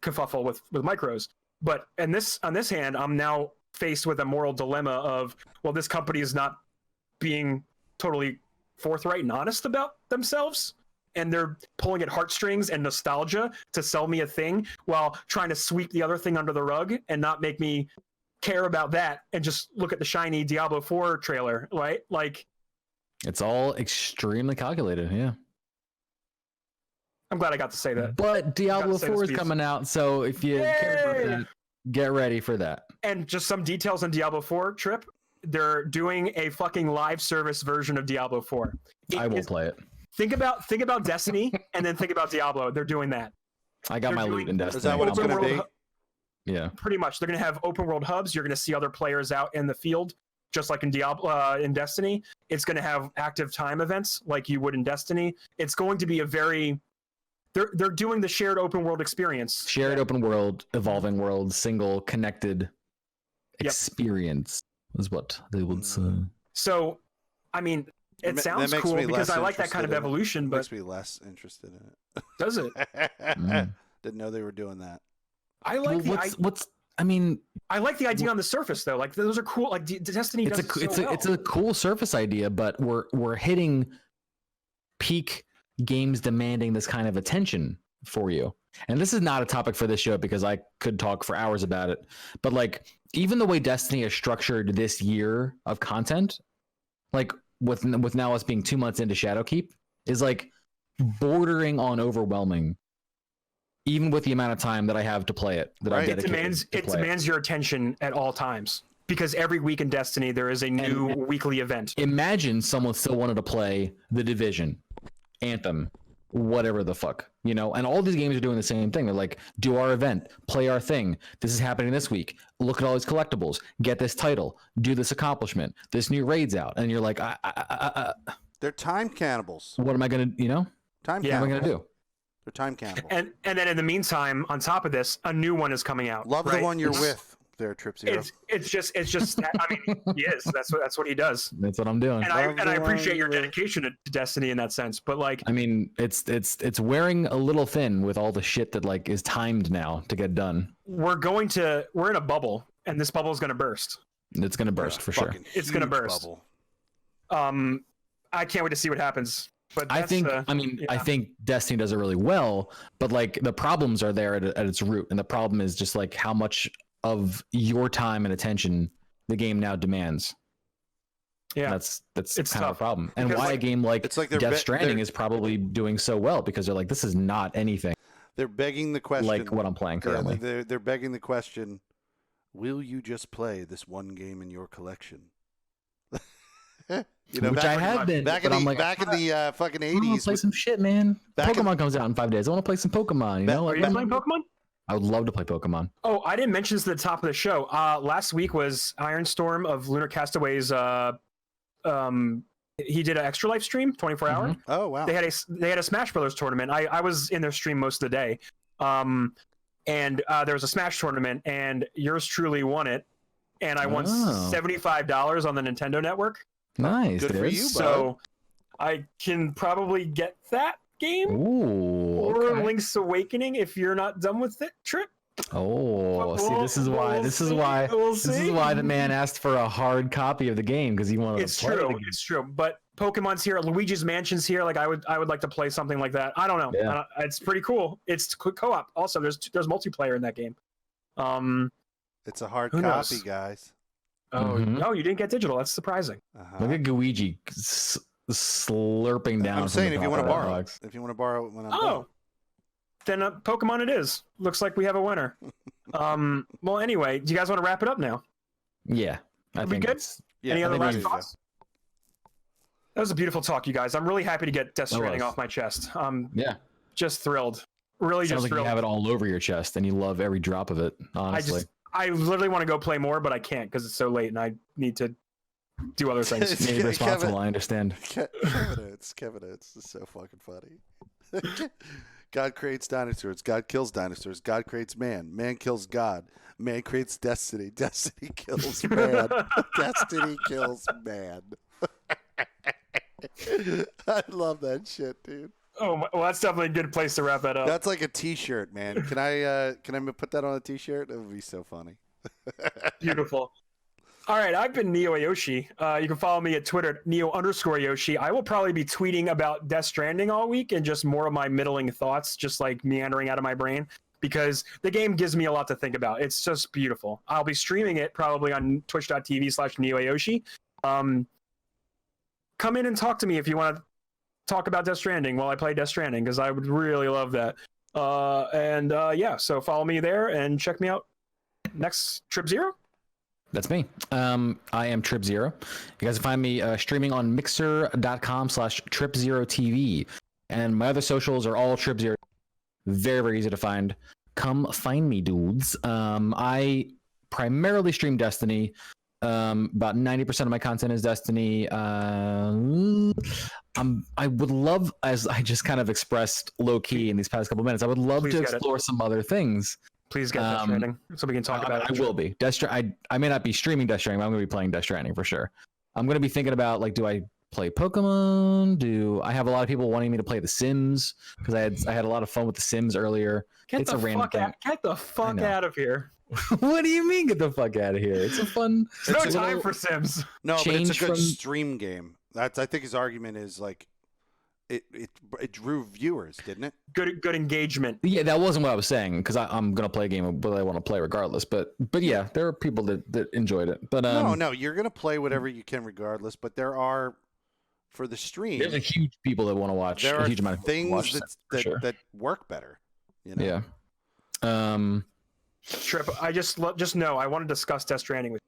kerfuffle with micros. But on this hand, I'm now faced with a moral dilemma of, well, this company is not being totally forthright and honest about themselves, and they're pulling at heartstrings and nostalgia to sell me a thing while trying to sweep the other thing under the rug and not make me care about that and just look at the shiny Diablo 4 trailer, right? Like, it's all extremely calculated. Yeah. I'm glad I got to say that. But Diablo 4 is coming out, so if you care about that, get ready for that. And just some details on Diablo 4, Trip. They're doing a fucking live service version of Diablo 4. I will play it. Think about Destiny and then think about Diablo. They're doing that. I got my loot in Destiny. Is that what it's going to be? Yeah. Pretty much. They're going to have open world hubs. You're going to see other players out in the field, just like in Diablo, in Destiny. It's going to have active time events like you would in Destiny. It's going to be a very... They're doing the shared open world experience. Shared open world, evolving world, single, connected experience is what they would say. So, I mean, it sounds cool because I like that kind of evolution, but... Makes me less interested in it. Does it? Didn't know they were doing that. I like I like the idea on the surface, though. Like, those are cool. Like, Destiny does it's a cool surface idea, but we're hitting peak games demanding this kind of attention for you. And this is not a topic for this show because I could talk for hours about it. But like, even the way Destiny is structured this year of content, like with now us being 2 months into Shadowkeep, is like bordering on overwhelming. Even with the amount of time that I have to play it, it demands your attention at all times, because every week in Destiny there is a new weekly event. Imagine someone still wanted to play The Division, Anthem, whatever the fuck, and all these games are doing the same thing. They're like, do our event, play our thing. This is happening this week. Look at all these collectibles. Get this title. Do this accomplishment. This new raid's out, and you're like, they're time cannibals. What am I gonna, Time What am I gonna do? They're time cannibals. And then in the meantime, on top of this, a new one is coming out. Love the one you're with there, Trip Zero. It's just I mean, he is. That's what he does. That's what I'm doing. And I appreciate your dedication to Destiny in that sense. But like, I mean, it's wearing a little thin with all the shit that like is timed now to get done. We're in a bubble, and this bubble is going to burst. It's going to burst for sure. It's going to burst. Bubble. I can't wait to see what happens. But I think Destiny does it really well, but like the problems are there at its root, and the problem is just like how much of your time and attention the game now demands. Yeah, that's kind tough. of a problem, and because why a game like Death Stranding is probably doing so well, because they're like, this is not anything. They're begging the question, like what I'm playing currently. Yeah, they're begging the question: will you just play this one game in your collection? Which I have been back in the fucking 80s. I want to play some shit, man. Pokemon comes out in 5 days. I want to play some Pokemon. Are you playing Pokemon? I would love to play Pokemon. Oh, I didn't mention this at the top of the show. Last week was Ironstorm of Lunar Castaway's he did an Extra Life stream, 24 hour. Oh wow. They had a Smash Brothers tournament. I was in their stream most of the day. And there was a Smash tournament, and yours truly won it, and I won $75 on the Nintendo Network. Nice, Good for you, bud. So I can probably get that game or Link's Awakening if you're not done with it, Trip. Oh, see, this is why the man asked for a hard copy of the game, because he wanted to play the game. It's true. But Pokemon's here, Luigi's Mansion's here. Like I would like to play something like that. I don't know. Yeah. It's pretty cool. It's co-op. Also, there's multiplayer in that game. It's a hard Who copy, knows? guys. Oh no, you didn't get digital. That's surprising. Look at Luigi slurping down. I'm saying if you want to borrow, box. if you want to borrow it when I'm done. Then Pokemon it is. Looks like we have a winner. Well, anyway, do you guys want to wrap it up now? Yeah, I think good? it's- Yeah, Any I other think we last need to go. thoughts? That was a beautiful talk, you guys. I'm really happy to get Death Stranding off my chest. Yeah, Just thrilled. Really, sounds just like thrilled. you have it all over your chest, and you love every drop of it. Honestly, I literally want to go play more, but I can't because it's so late, and I need to do other things. Maybe responsible. I understand. Kevin Oates is so fucking funny. God creates dinosaurs. God kills dinosaurs. God creates man. Man kills God. Man creates destiny. Destiny kills man. Destiny kills man. I love that shit, dude. Oh, well, that's definitely a good place to wrap that up. That's like a T-shirt, man. Can I put that on a T-shirt? That would be so funny. Beautiful. All right, I've been Neo Ayoshi. You can follow me at Twitter at Neo_Yoshi. I will probably be tweeting about Death Stranding all week and just more of my middling thoughts, just like meandering out of my brain, because the game gives me a lot to think about. It's just beautiful. I'll be streaming it probably on twitch.tv/Neo Ayoshi. Come in and talk to me if you want to talk about Death Stranding while I play Death Stranding, because I would really love that. Yeah, so follow me there and check me out next Trip Zero. That's me. I am Trip Zero. You guys can find me streaming on mixer.com/Trip0TV. And my other socials are all Trip Zero. Very, very easy to find. Come find me, dudes. I primarily stream Destiny. About 90% of my content is Destiny. I would love, as I just kind of expressed low key in these past couple minutes, I would love to explore some other things. Please get Death Stranding so we can talk about it. I will be. I may not be streaming Death Stranding, but I'm going to be playing Death Stranding for sure. I'm going to be thinking about, like, do I play Pokemon? I have a lot of people wanting me to play The Sims, because I had a lot of fun with The Sims earlier. It's a random thing. Get the fuck out of here. What do you mean get the fuck out of here? It's a fun... There's no time for Sims. No, but it's a good stream game. I think his argument is, like, it drew viewers, didn't it? Good engagement. Yeah, that wasn't what I was saying, because I'm gonna play a game but I want to play regardless. But yeah, there are people that enjoyed it. But no, you're gonna play whatever you can regardless. But there are, for the stream, there's a huge people that want to watch. There a are huge amount of things that work better. You know? Yeah. Trip. I just know I want to discuss Death Stranding with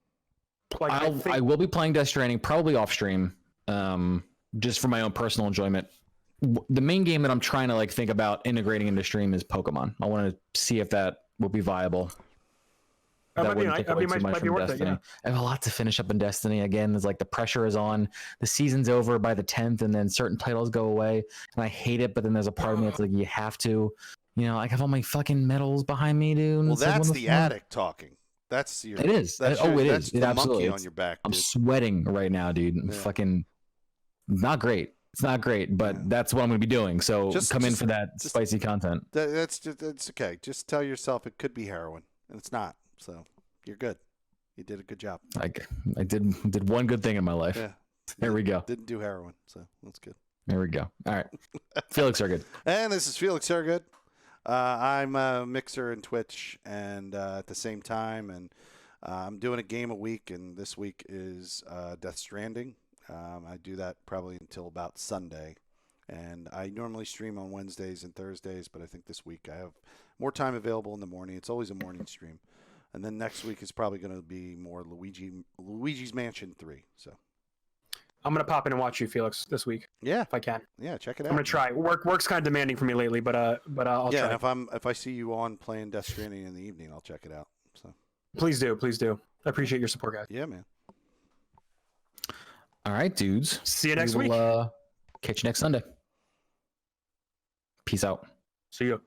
you. Like, I will be playing Death Stranding probably off stream, just for my own personal enjoyment. The main game that I'm trying to like think about integrating into stream is Pokemon. I want to see if that will be viable. That might be worth it. Yeah. I have a lot to finish up in Destiny. Again, there's like the pressure is on. The season's over by the 10th, and then certain titles go away, and I hate it. But then there's a part of me that's like, you have to. You know, I have all my fucking medals behind me, dude. Well, that's the addict talking. That's your. It is. That's it is. That's it the absolutely monkey on your back. I'm dude. sweating right now, dude. I'm fucking not great. It's not great, but that's what I'm going to be doing. So come in for that spicy content. That's okay. Just tell yourself it could be heroin, and it's not. So you're good. You did a good job. I did one good thing in my life. Yeah. There we go. Didn't do heroin, so that's good. There we go. All right. Felix Hergood. And this is Felix Hergood. I'm a Mixer and Twitch, and at the same time, and I'm doing a game a week, and this week is Death Stranding. I do that probably until about Sunday, and I normally stream on Wednesdays and Thursdays, but I think this week I have more time available in the morning. It's always a morning stream, and then next week is probably going to be more Luigi's Mansion 3. So I'm gonna pop in and watch you, Felix, this week. Yeah, if I can. Yeah, check it out. I'm gonna try. Work's kind of demanding for me lately, but I'll try. Yeah, and if I see you on playing Death Stranding in the evening, I'll check it out. So please do. I appreciate your support, guys. Yeah, man. All right, dudes. See you next We week. will, catch you next Sunday. Peace out. See you.